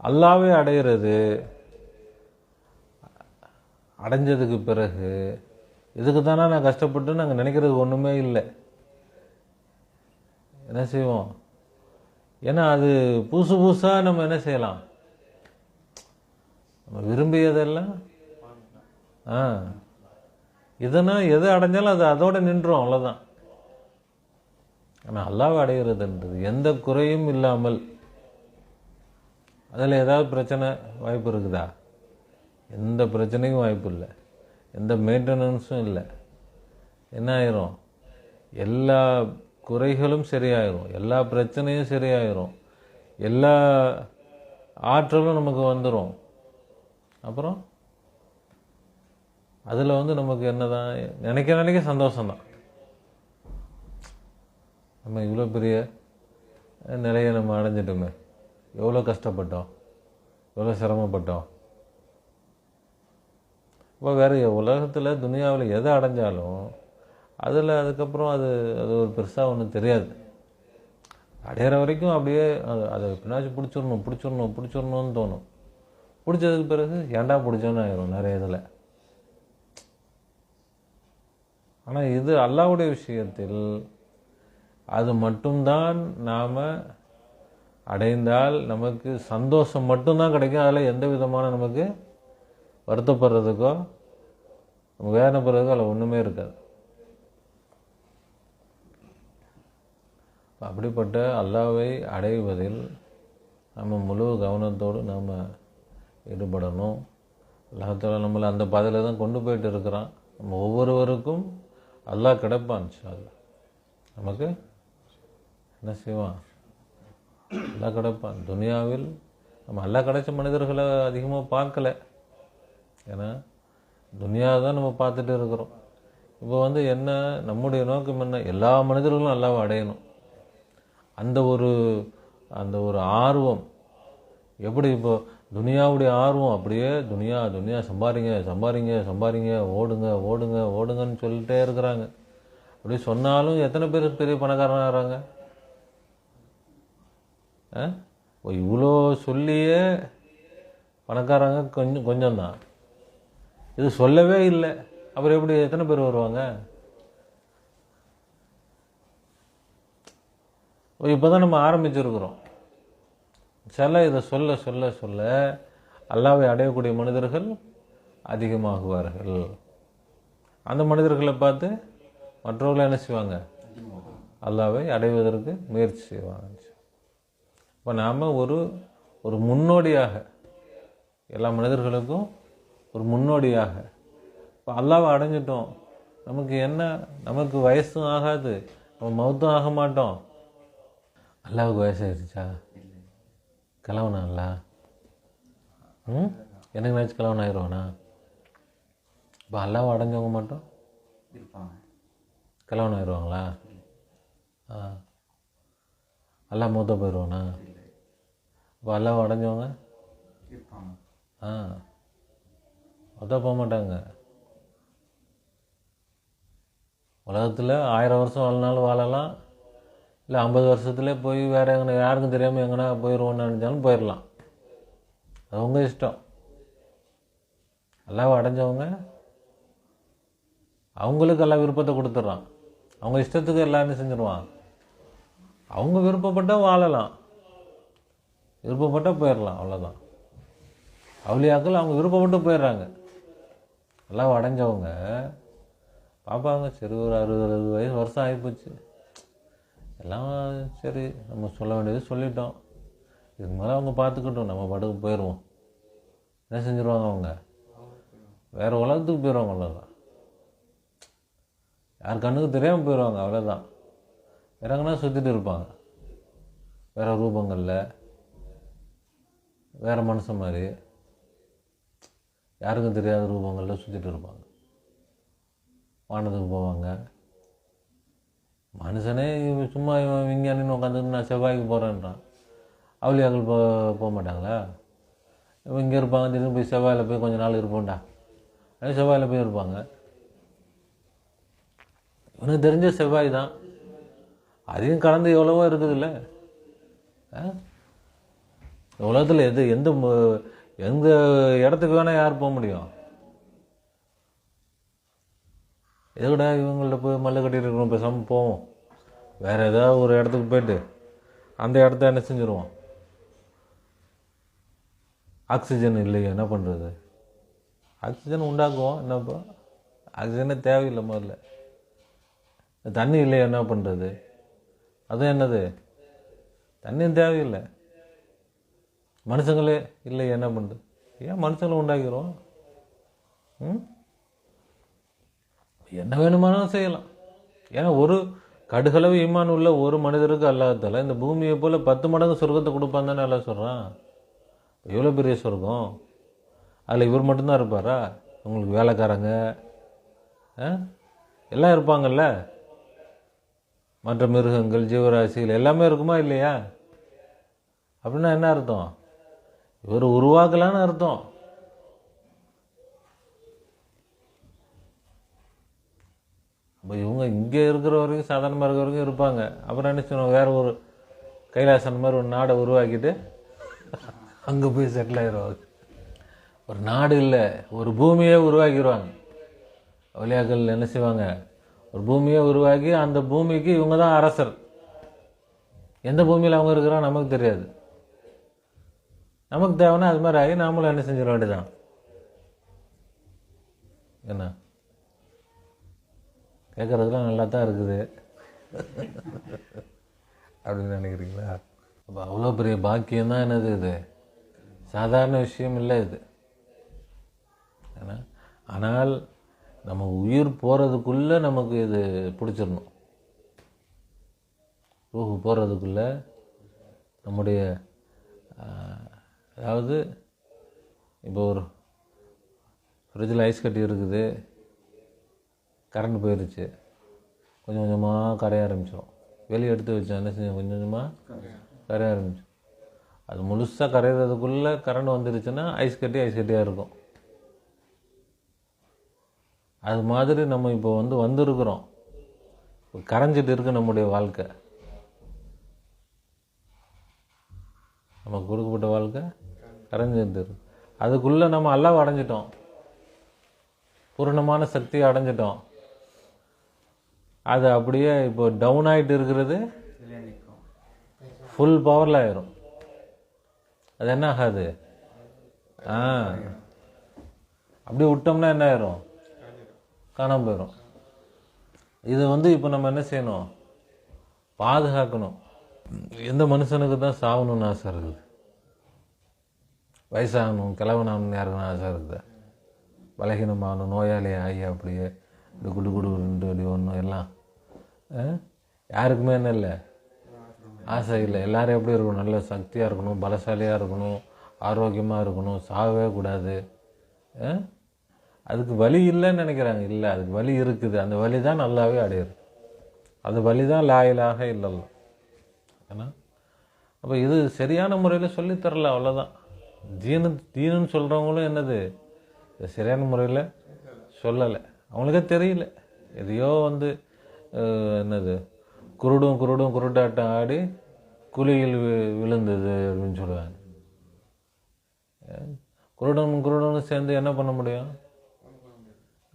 அல்லாஹ்வை அடையிறது, அடைஞ்சதுக்கு பிறகு இதுக்கு தானே நான் கஷ்டப்பட்டு நாங்கள் நினைக்கிறது ஒன்றுமே இல்லை. என்ன செய்வோம்? ஏன்னா அது புதுசாக நம்ம என்ன செய்யலாம், நம்ம விரும்பியதெல்லாம் இதனால் எது அடைஞ்சாலும் அது அதோட நின்றோம், அவ்வளோதான். ஆனால் அல்லாஹ்வை அடைகிறதுன்றது எந்த குறையும் இல்லாமல், அதில் ஏதாவது பிரச்சனை வாய்ப்பு இருக்குதா? எந்த பிரச்சனையும் வாய்ப்பு இல்லை, எந்த மெயின்டெனன்ஸும் இல்லை. என்ன ஆயிரும்? எல்லா குறைகளும் சரியாயிரும், எல்லா பிரச்சனையும் சரியாயிரும், எல்லா ஆற்றலும் நமக்கு வந்துடும். அப்புறம் அதில் நமக்கு என்னதான் நினைக்க சந்தோஷம்தான். நம்ம இவ்வளோ பெரிய நிலையை நம்ம அடைஞ்சிட்டோமே, எவ்வளோ கஷ்டப்பட்டோம், எவ்வளோ சிரமப்பட்டோம். இப்போ வேறு உலகத்தில் துனியாவில் எதை அடைஞ்சாலும் அதில் அதுக்கப்புறம் அது ஒரு பெருசாக ஒன்றும் தெரியாது. அடையிற வரைக்கும் அப்படியே அதை பின்னாச்சு பிடிச்சிடணும்னு தோணும். பிடிச்சதுக்கு பிறகு ஏன்டா பிடிச்சோன்னு ஆயிரும் நிறைய இதில். ஆனால் இது அல்லாஹ்வுடைய விஷயத்தில் அது மட்டும்தான் நாம் அடைந்தால் நமக்கு சந்தோஷம் மட்டும்தான் கிடைக்கும். அதில் எந்த விதமான நமக்கு வருத்தப்படுறதுக்கோ நம்ம வேதனைப்படுறதுக்கோ அதில் ஒன்றுமே இருக்காது. அப்படிப்பட்ட அல்லாஹ்வை அடைவதில் நம்ம முழு கவனத்தோடு நாம் ஈடுபடணும். அல்லாஹ் தஆலா நம்மளை அந்த பாதையில் தான் கொண்டு போயிட்டு இருக்கிறான். நம்ம ஒவ்வொருவருக்கும் அல்லாஹ் கிடைப்பான். இன்ஷா அல்லாஹ் நமக்கு என்ன செய்வான்? அல்லாஹ் கிடைப்பான். துனியாவில் நம்ம அல்லாஹ் கிடைச்ச மனிதர்களை அதிகமாக பார்க்கல. ஏன்னா துனியா தான் நம்ம பார்த்துட்டு இருக்கிறோம். இப்போ என்ன நம்முடைய நோக்கம் என்ன? எல்லா மனிதர்களும் அல்லாஹ்வை அடையணும். அந்த ஒரு ஆர்வம் எப்படி இப்போ துனியாவுடைய ஆர்வம் அப்படியே துனியா சம்பாரிங்க ஓடுங்கன்னு சொல்லிட்டே இருக்கிறாங்க. அப்படி சொன்னாலும் எத்தனை பேர் பெரிய பணக்காரனாகிறாங்க? இவ்வளோ சொல்லியே பணக்காரங்க கொஞ்சம்தான். இது சொல்லவே இல்லை, அப்புறம் எப்படி எத்தனை பேர் வருவாங்க? இப்போ தான் நம்ம ஆரம்பிச்சிருக்கிறோம். சில இதை சொல்ல சொல்ல சொல்ல அல்லாஹ்வை அடையக்கூடிய மனிதர்கள் அதிகமாகுவார்கள். அந்த மனிதர்களை பார்த்து மற்றவர்கள் என்ன செய்வாங்க? அல்லாஹ்வை அடைவதற்கு முயற்சி செய்வாங்க. இப்போ நாம் ஒரு முன்னோடியாக, எல்லா மனிதர்களுக்கும் ஒரு முன்னோடியாக இப்போ அல்லாஹ்வை அடைஞ்சிட்டோம். நமக்கு என்ன? நமக்கு வயசும் ஆகாது, நம்ம மௌத்தும் ஆக மாட்டோம். அல்லாஹ்வுக்கு வயசாகிடுச்சா? கிழவனா? எனக்கு நினச்சி கிழவன் ஆயிடுவானா? இப்போ அல்லாஹ்வை அடைஞ்சவங்க மட்டும் கிழவன் ஆயிடுவாங்களா? அல்லாஹ் மூத்த போயிடுவானா? இப்போ அல்லாஹ்வை அடைஞ்சவங்க அதான் போக மாட்டாங்க. உலகத்தில் 1000 வருஷம் வாழ்னாலும் வாழலாம், இல்லை 50 வருஷத்துலேயே போய் வேறு எங்கே யாருக்கும் தெரியாமல் எங்கன்னா போயிடுவோன்னு நினச்சாலும் போயிடலாம். அது உங்கள் இஷ்டம். அல்லாஹ்வை அடைஞ்சவங்க அவங்களுக்கு எல்லா விருப்பத்தை கொடுத்துட்றான். அவங்க இஷ்டத்துக்கு எல்லாமே செஞ்சிருவான். அவங்க விருப்பப்பட்டால் வாழலாம், விருப்பப்பட்டால் போயிடலாம், அவ்வளோதான். அவுலியாக்கள் அவங்க விருப்பப்பட்டு போயிடுறாங்க. அல்லாஹ்வை அடைஞ்சவங்க பார்ப்பாங்க, சரி ஒரு 60 வருஷம் ஆகிப்போச்சு, எல்லாம் சரி நம்ம சொல்ல வேண்டியது சொல்லிட்டோம், இதுக்கு மேலே அவங்க பார்த்துக்கிட்டோம், நம்ம பாட்டுக்கு போயிடுவோம். என்ன செஞ்சுருவாங்க? அவங்க வேறு உலகத்துக்கு போயிடுவாங்க. அவ்வளோதான். யார் கண்ணுக்கு தெரியாமல் போயிடுவாங்க, அவ்வளோதான். வேற எங்கன்னா சுற்றிட்டு இருப்பாங்க, வேறு ரூபங்களில், வேறு மனுஷன் மாதிரி யாருக்கும் தெரியாத ரூபங்களில் சுற்றிட்டு இருப்பாங்க. வானத்துக்கு போவாங்க. மனுஷனே சும்மா விஞ்ஞானின்னு உட்காந்துட்டு நான் செவ்வாய்க்கு போகிறேன்றான். அவுலியாக்கள் போக மாட்டாங்களா? இங்கே இருப்பாங்க, திடீர்னு போய் செவ்வாயில் போய் கொஞ்ச நாள் இருப்போம்டா, செவ்வாயில் போய் இருப்பாங்க. இவனுக்கு தெரிஞ்ச செவ்வாய் தான், அதையும் கலந்து எவ்வளவோ இருக்குதுல்ல. உலகத்தில் எந்த இடத்துக்கு வேணால் யார் போக முடியும்? எதுக்கூட இவங்கள்ட்ட போய் மல்லு கட்டிட்டு இருக்கணும், பேசாமல் போவோம். வேறு ஏதாவது ஒரு இடத்துக்கு போய்ட்டு அந்த இடத்த என்ன செஞ்சுருவோம்? ஆக்சிஜன் இல்லையா, என்ன பண்ணுறது? ஆக்சிஜன் உண்டாக்குவோம். என்னப்போ ஆக்சிஜனே தேவையில்லை. முதல்ல தண்ணி இல்லையா, என்ன பண்ணுறது? அது என்னது? தண்ணியும் தேவையில்லை. மனுஷங்களே இல்லை, என்ன பண்ணுறது? ஏன் மனுஷங்களை உண்டாக்கிறோம்? என்ன வேணுமானாலும் செய்யலாம். ஏன்னா ஒரு கடுகளவு ஈமான் உள்ள ஒரு மனிதருக்கு அல்லாதால இந்த பூமியை போல் 10 மடங்கு சொர்க்கத்தை கொடுப்பான் தானே எல்லாம் சொல்கிறான். எவ்வளோ பெரிய சொர்க்கம்! அதில் இவர் மட்டும்தான் இருப்பாரா? உங்களுக்கு வேலைக்காரங்க எல்லாம் இருப்பாங்கல்ல, மற்ற மிருகங்கள், ஜீவராசிகள் எல்லாமே இருக்குமா இல்லையா? அப்படின்னா என்ன அர்த்தம்? இவர் உருவாக்கலான்னு அர்த்தம். அப்போ இவங்க இங்கே இருக்கிற வரைக்கும், சாதாரணமாக இருக்கிற வரைக்கும் இருப்பாங்க. அப்புறம் என்ன செய்யணும்? வேறு ஒரு கைலாசன் மாதிரி ஒரு நாடை உருவாக்கிட்டு அங்கே போய் செட்டில் ஆகிடுவாங்க. ஒரு நாடு இல்லை, ஒரு பூமியே உருவாக்கிடுவாங்க. அவலியாக்கள் என்ன செய்வாங்க? ஒரு பூமியை உருவாக்கி அந்த பூமிக்கு இவங்க தான் அரசர். எந்த பூமியில் அவங்க இருக்கிறாங்க நமக்கு தெரியாது. நமக்கு தேவைன்னா அது மாதிரி ஆகி நாமளும் என்ன செஞ்சிட வேண்டியதான். என்ன கேட்குறதுலாம் நல்லா தான் இருக்குது அப்படின்னு நினைக்கிறீங்களா? அப்போ அவ்வளோ பெரிய பாக்கியம்தான் என்னது இது? சாதாரண விஷயம் இல்லை இது. ஏன்னா ஆனால் நம்ம உயிர் போகிறதுக்குள்ளே நமக்கு இது பிடிச்சிடணும். ரூஹு போகிறதுக்குள்ளே நம்முடைய அதாவது இப்போ ஒரு ஃப்ரிட்ஜில் ஐஸ் கட்டி இருக்குது, கரண்ட் போயிடுச்சு, கொஞ்சம் கொஞ்சமாக கரைய ஆரம்பிச்சிடும். வெளியே எடுத்து வச்சோம், என்ன செஞ்சோம்? கொஞ்சம் கொஞ்சமாக கரைய ஆரம்பிச்சோம். அது முழுசாக கரையிறதுக்குள்ளே கரண்ட் வந்துடுச்சுன்னா ஐஸ் கட்டியாக இருக்கும். அது மாதிரி நம்ம இப்போ வந்துருக்குறோம். கரைஞ்சிட்டு இருக்கு நம்முடைய வாழ்க்கை. நமக்கு கொடுக்கப்பட்ட வாழ்க்கை கரைஞ்சிட்டு இருக்கு. அதுக்குள்ளே நம்ம அல்லாஹ்வை அடைஞ்சிட்டோம், பூரணமான சக்தியை அடைஞ்சிட்டோம். அது அப்படியே இப்போ டவுன் ஆகிட்டு இருக்கிறது ஃபுல் பவரில் ஆயிரும். அது என்ன ஆகாது? அப்படி விட்டோம்னா என்ன ஆயிரும்? காணாமல் போயிடும். இதை இப்போ நம்ம என்ன செய்யணும்? பாதுகாக்கணும். எந்த மனுஷனுக்கு தான் சாகணும்னு ஆசை இருக்குது? வயசாகணும், கிழவனாகணும்னு யாருக்குன்னு ஆசை இருக்குது? பலகீனமாகணும், நோயாளி ஆகி அப்படியே இப்படி குடு குடு அப்படி ஒன்றும் எல்லாம் யாருக்குமே என்ன இல்லை, ஆசை இல்லை. எல்லாரும் எப்படி இருக்கணும்? நல்ல சக்தியாக இருக்கணும், பலசாலியாக இருக்கணும், ஆரோக்கியமாக இருக்கணும், சாகவே கூடாது. அதுக்கு வழி இல்லைன்னு நினைக்கிறாங்க. இல்லை, அதுக்கு வழி இருக்குது. அந்த வழி தான் நல்லாவே அடையிறது. அது வழி தான் லா இலாஹ இல்லல்லாஹ். ஏன்னா அப்போ இது சரியான முறையில் சொல்லித்தரல, அவ்வளோதான். தீனுன்னு சொல்கிறவங்களும் என்னது சரியான முறையில் சொல்லலை. அவங்களுக்கே தெரியல. எதையோ என்னது குருடாட்டம் ஆடி குழியில் விழுந்தது அப்படின்னு சொல்லுவாங்க. குருடன் சேர்ந்து என்ன பண்ண முடியும்?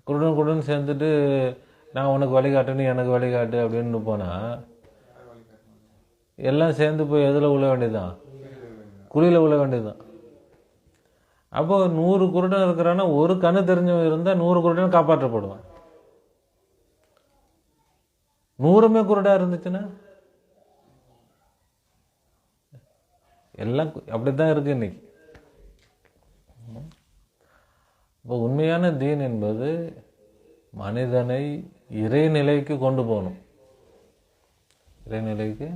குருடன் சேர்ந்துட்டு நான் உனக்கு வழிகாட்டுன்னு எனக்கு வழிகாட்டு அப்படின்னு போனால் எல்லாம் சேர்ந்து போய் எதில் விழ வேண்டியதுதான்? குழியில் விழ வேண்டியதுதான். அப்போ 100 குருடன் இருக்கிறான்னா ஒரு கண்ணு தெரிஞ்சவன் இருந்தால் 100 குருடன் காப்பாற்றப்படுவான். 100மே குருடா இருந்துச்சுன்னா எல்லாம் அப்படித்தான் இருக்கு இன்னைக்கு. இப்போ உண்மையான தீன் என்பது மனிதனை இறைநிலைக்கு கொண்டு போகணும். இறைநிலைக்கு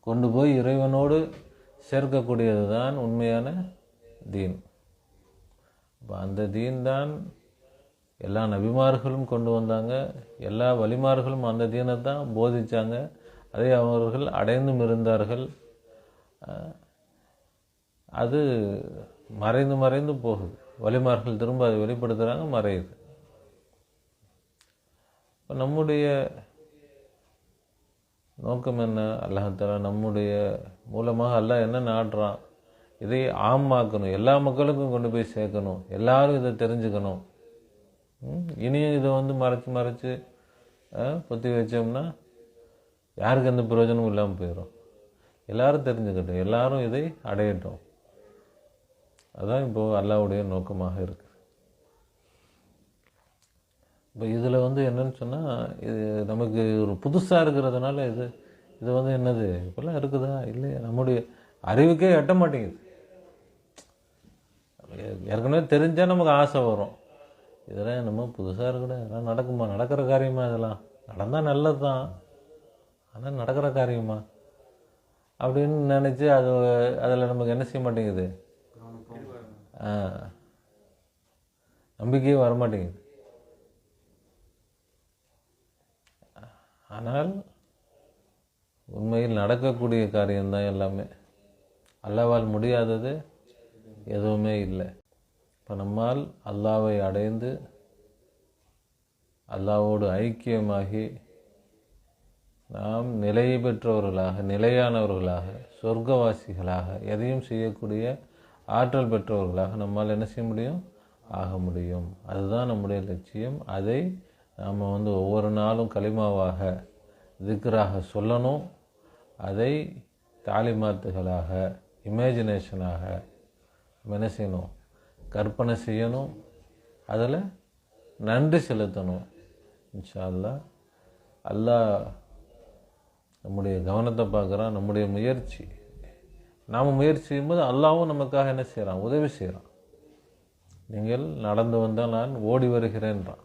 கொண்டு போய் இறைவனோடு சேர்க்கக்கூடியது தான் உண்மையான தீன். இப்போ அந்த தீன் தான் எல்லா நபிமார்களும் கொண்டு வந்தாங்க. எல்லா வலிமார்களும் அந்த தீனை தான் போதித்தாங்க. அதை அவர்கள் அடைந்தும் இருந்தார்கள். அது மறைந்து மறைந்து போகுது. வலிமார்கள் திரும்ப அதை வெளிப்படுத்துகிறாங்க, மறையுது. இப்போ நம்முடைய நோக்கம் என்ன? அல்லாஹ் தஆலா நம்முடைய மூலமாக அல்லாஹ் என்ன நாடுறான்? இதை ஆமாக்கணும், எல்லா மக்களுக்கும் கொண்டு போய் சேர்க்கணும், எல்லாரும் இதை தெரிஞ்சுக்கணும். இனியும் இதை மறைச்சு பொத்தி வச்சோம்னா யாருக்கு எந்த பிரயோஜனமும் இல்லாமல் போயிடும். எல்லாரும் தெரிஞ்சுக்கட்டும், எல்லாரும் இதை அடையட்டும். அதுதான் இப்போது அல்லாஹ்வுடைய நோக்கமாக இருக்குது. இப்போ இதில் என்னன்னு சொன்னால், இது நமக்கு ஒரு புதுசாக இருக்கிறதுனால இது வந்து என்னது இப்போல்லாம் இருக்குதா இல்லையா, நம்முடைய அறிவுக்கே எட்ட மாட்டேங்குது. ஏற்கனவே தெரிஞ்சால் நமக்கு ஆசை வரும், இதெல்லாம் என்னமோ புதுசாக இருக்குடா, இதெல்லாம் நடக்குமா, நடக்கிற காரியமா, இதெல்லாம் நடந்தால் நல்லது தான், ஆனால் நடக்கிற காரியமா அப்படின்னு நினச்சி அதில் நமக்கு என்ன செய்ய மாட்டேங்குது, நம்பிக்கையே வரமாட்டேங்குது. ஆனால் உண்மையில் நடக்கக்கூடிய காரியம்தான் எல்லாமே. அல்லாஹ்வால் முடியாதது எதுவுமே இல்லை. இப்போ நம்மால் அல்லாஹ்வை அடைந்து அல்லாஹ்வோடு ஐக்கியமாகி நாம் நிலை பெற்றவர்களாக, நிலையானவர்களாக, சொர்க்கவாசிகளாக, எதையும் செய்யக்கூடிய ஆற்றல் பெற்றவர்களாக நம்மால் என்ன செய்ய முடியும், ஆக முடியும். அதுதான் நம்முடைய லட்சியம். அதை நாம் வந்து ஒவ்வொரு நாளும் கலிமாவாக திக்ராக சொல்லணும். அதை தாலிமாத்துகளாக, இமேஜினேஷனாக என்ன செய்யணும், கற்பனை செய்யணும். அதில் நன்றி செலுத்தணும். இன்ஷா அல்லாஹ் அல்லாஹ் நம்முடைய கவனத்தை பார்க்குறான். நம்முடைய முயற்சி, நாம் முயற்சி செய்யும்போது அல்லாஹ்வும் நமக்காக என்ன செய்கிறான், உதவி செய்கிறான். நீங்கள் நடந்து வந்தால் நான் ஓடி வருகிறேன்றான்.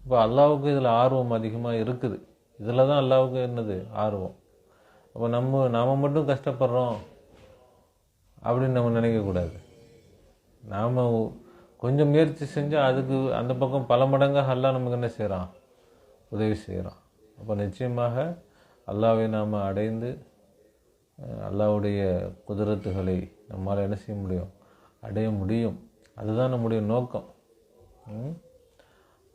இப்போ அல்லாஹ்வுக்கு இதில் ஆர்வம் அதிகமாக இருக்குது. இதில் தான் அல்லாஹ்வுக்கு என்னது ஆர்வம். அப்போ நாம் மட்டும் கஷ்டப்படுறோம் அப்படின்னு நம்ம நினைக்கக்கூடாது. நாம் கொஞ்சம் முயற்சி செஞ்சால் அதுக்கு அந்த பக்கம் பல மடங்காக அல்லாஹ் நமக்கு என்ன செய்கிறான், உதவி செய்கிறான். அப்போ நிச்சயமாக அல்லாஹ்வை நாம் அடைந்து அல்லாஹ்வுடைய குதிரத்துகளை நம்மால் என்ன செய்ய முடியும், அடைய முடியும். அதுதான் நம்முடைய நோக்கம்.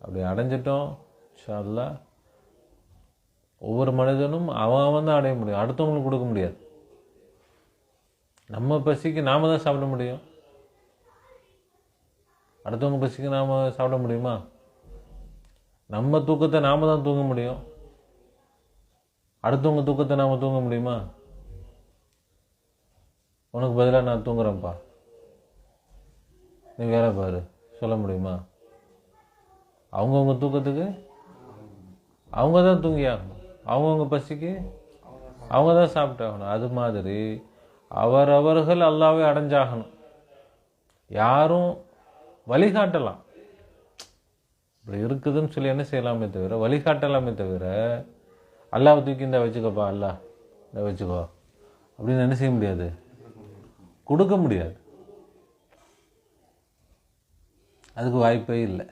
அப்படி அடைஞ்சிட்டோம் இன்ஷா அல்லாஹ் ஒவ்வொரு மனிதனும் அவன் தான் அடைய முடியும், அடுத்தவங்களுக்கு கொடுக்க முடியாது. நம்ம பசிக்கு நாம் தான் சாப்பிட முடியும், அடுத்தவங்க பசிக்கு நாம் சாப்பிட முடியுமா? நம்ம தூக்கத்தை நாம் தான் தூங்க முடியும், அடுத்தவங்க தூக்கத்தை நாம் தூங்க முடியுமா? உனக்கு பதிலாக நான் தூங்குறேன்ப்பா, நீ வேலை பாரு சொல்ல முடியுமா? அவங்கவுங்க தூக்கத்துக்கு அவங்க தான் தூங்கி ஆகணும், அவங்கவுங்க பசிக்கு அவங்க தான் சாப்பிட்டாகணும். அது மாதிரி அவரவர்கள் அல்லாஹ்வை அடைஞ்சாகணும். யாரும் வழிகாட்டலாம், இப்படி இருக்குதுன்னு சொல்லி என்ன செய்யலாமே தவிர, வழிகாட்டலாமே தவிர அல்லாஹ் தூக்கி இந்த வச்சுக்கப்பா, அல்லாஹ் இந்த வச்சுக்கோ அப்படின்னு என்ன செய்ய முடியாது, கொடுக்க முடியாது. அதுக்கு வாய்ப்பே இல்லை.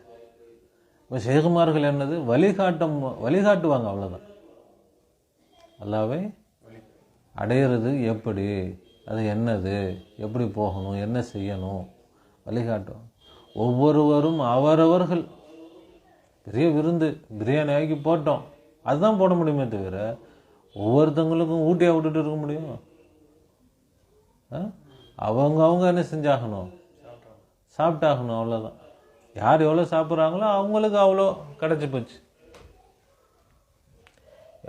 இப்போ ஷேகுமார்கள் என்னது வழிகாட்டுவாங்க, அவ்வளோதான். அல்லாஹ்வை அடையிறது எப்படி, அது என்னது, எப்படி போகணும், என்ன செய்யணும், வழிகாட்டுவாங்க. ஒவ்வொருவரும் அவரவர்கள் பெரிய விருந்து பிரியாணி ஆக்கி போட்டோம், அதுதான் போட முடியுமே தவிர ஒவ்வொருத்தவங்களுக்கும் ஊட்டியாக விட்டுட்டு இருக்க முடியும்? அவங்க என்ன செஞ்சாகணும், சாப்பிட்டாகணும், அவ்வளோதான். யார் எவ்வளோ சாப்பிட்றாங்களோ அவங்களுக்கு அவ்வளோ கிடச்சி போச்சு.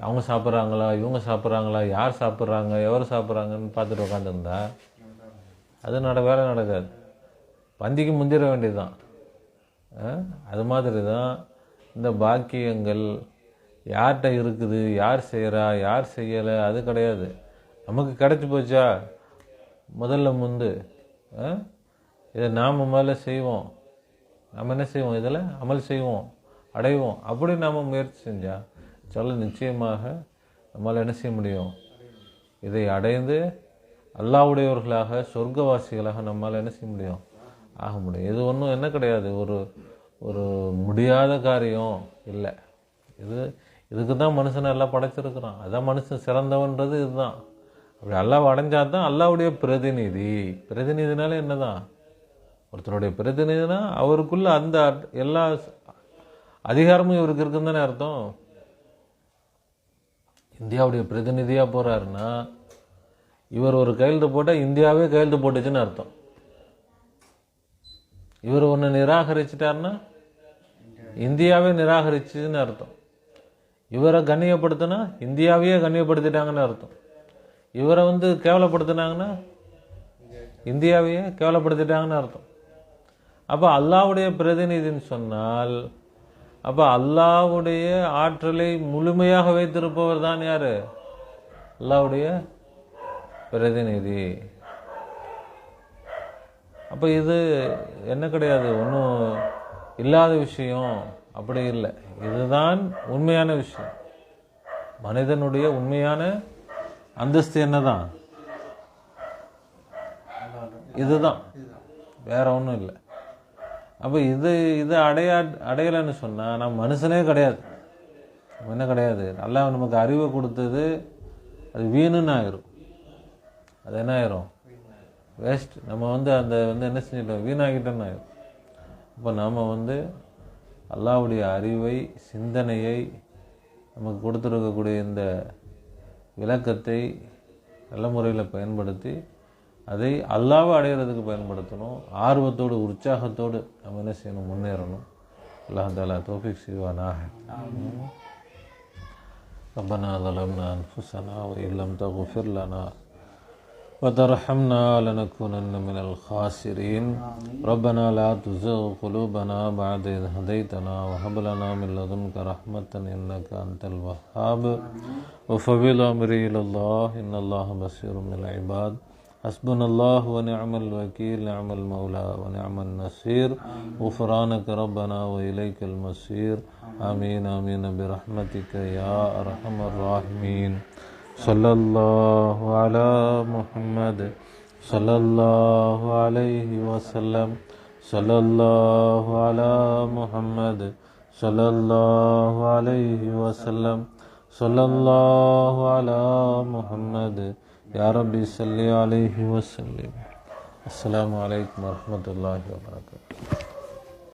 அவங்க சாப்பிட்றாங்களா, இவங்க சாப்பிட்றாங்களா, யார் சாப்பிட்றாங்க, எவர் சாப்பிட்றாங்கன்னு பார்த்துட்டு உட்காந்துருந்தா அது வேலை நடக்காது. பந்திக்கு முந்திர வேண்டியது தான். அது மாதிரி தான் இந்த பாக்கியங்கள் யார்கிட்ட இருக்குது, யார் செய்கிறா யார் செய்யலை அது கிடையாது. நமக்கு கிடச்சி போச்சா முதல்ல இதை நாம் முதல்ல செய்வோம், நம்ம என்ன செய்வோம், இதில் அமல் செய்வோம், அடைவோம். அப்படி நாம் முயற்சி செஞ்சால் சொல்ல நிச்சயமாக நம்மளால் என்ன செய்ய முடியும், இதை அடைந்து அல்லாஹ்வுடையவர்களாக சொர்க்கவாசிகளாக நம்மளால் என்ன செய்ய முடியும், ஆக முடியும். இது ஒன்றும் என்ன கிடையாது, ஒரு முடியாத காரியம் இல்லை. இதுக்கு தான் மனுஷனை எல்லாம் படைச்சிருக்கிறான். அதான் மனுஷன் சிறந்தவன்றது இதுதான். அப்படி அல்லாஹ் அடைஞ்சால் தான் அல்லாஹ்வுடைய பிரதிநிதினால என்ன தான், ஒருத்தருடைய பிரதிநிதினா அவருக்குள்ள அந்த எல்லா அதிகாரமும் இவருக்கு இருக்குன்னு தானே அர்த்தம். இந்தியாவுடைய பிரதிநிதியாக போகிறாருன்னா இவர் ஒரு கையெழுத்து போட்டால் இந்தியாவே கையெழுத்து போட்டுச்சுன்னு அர்த்தம். இவர் ஒன்று நிராகரிச்சிட்டாருன்னா இந்தியாவே நிராகரிச்சுன்னு அர்த்தம். இவரை கண்ணியப்படுத்தினா இந்தியாவையே கண்ணியப்படுத்திட்டாங்கன்னு அர்த்தம். இவரை கேவலப்படுத்தினாங்கன்னா இந்தியாவையே கேவலப்படுத்திட்டாங்கன்னு அர்த்தம். அப்போ அல்லாஹ்வுடைய பிரதிநிதின்னு சொன்னால் அப்போ அல்லாஹ்வுடைய ஆற்றலை முழுமையாக வைத்திருப்பவர் தான் யார், அல்லாஹ்வுடைய பிரதிநிதி. அப்போ இது என்ன கிடையாது, ஒன்றும் இல்லாத விஷயம் அப்படி இல்லை. இதுதான் உண்மையான விஷயம். மனிதனுடைய உண்மையான அந்தஸ்து என்னதான், இதுதான், வேற ஒன்றும் இல்லை. அப்போ இது அடையலைன்னு சொன்னால் நம்ம மனுஷனே கிடையாது. என்ன கிடையாது, அல்லாஹ் நமக்கு அறிவை கொடுத்தது அது வீணுன்னு ஆயிரும். அது என்ன ஆயிரும், வேஸ்ட். நம்ம அந்த என்ன செஞ்சிட்டோம், வீணாகிட்டோன்னு ஆயிரும். இப்போ நாம் அல்லாஹ்வுடைய அறிவை, சிந்தனையை, நமக்கு கொடுத்துருக்கக்கூடிய இந்த விளக்கத்தை நல்ல முறையில் பயன்படுத்தி அதை அல்லாஹ்வை அடையிறதுக்கு பயன்படுத்தணும். ஆர்வத்தோடு, உற்சாகத்தோடு நம்ம என்ன செய்யணும், முன்னேறணும். அல்லாஹ் தஆலா தௌஃபீக் செய்வானாக. ربنا ظلمنا أنفسنا وإن لم تغفر لنا وترحمنا لنكونن من الخاسرين. ربنا لا تزغ قلوبنا بعد إذ هديتنا وهب لنا من لدنك رحمة إنك أنت الوهاب. وفوض أمري إلى الله إن الله بصير بالعباد. حسبنا الله ونعم الوكيل، نعم المولى ونعم النصير. غفرانك ربنا وإليك المصير. آمين آمين برحمتك يا أرحم الراحمين. صلى الله على محمد صلى الله عليه وسلم. صلى الله على محمد صلى الله عليه وسلم. صلى الله على محمد يا ربي صل عليه وسلم. السلام عليكم ورحمة الله وبركاته.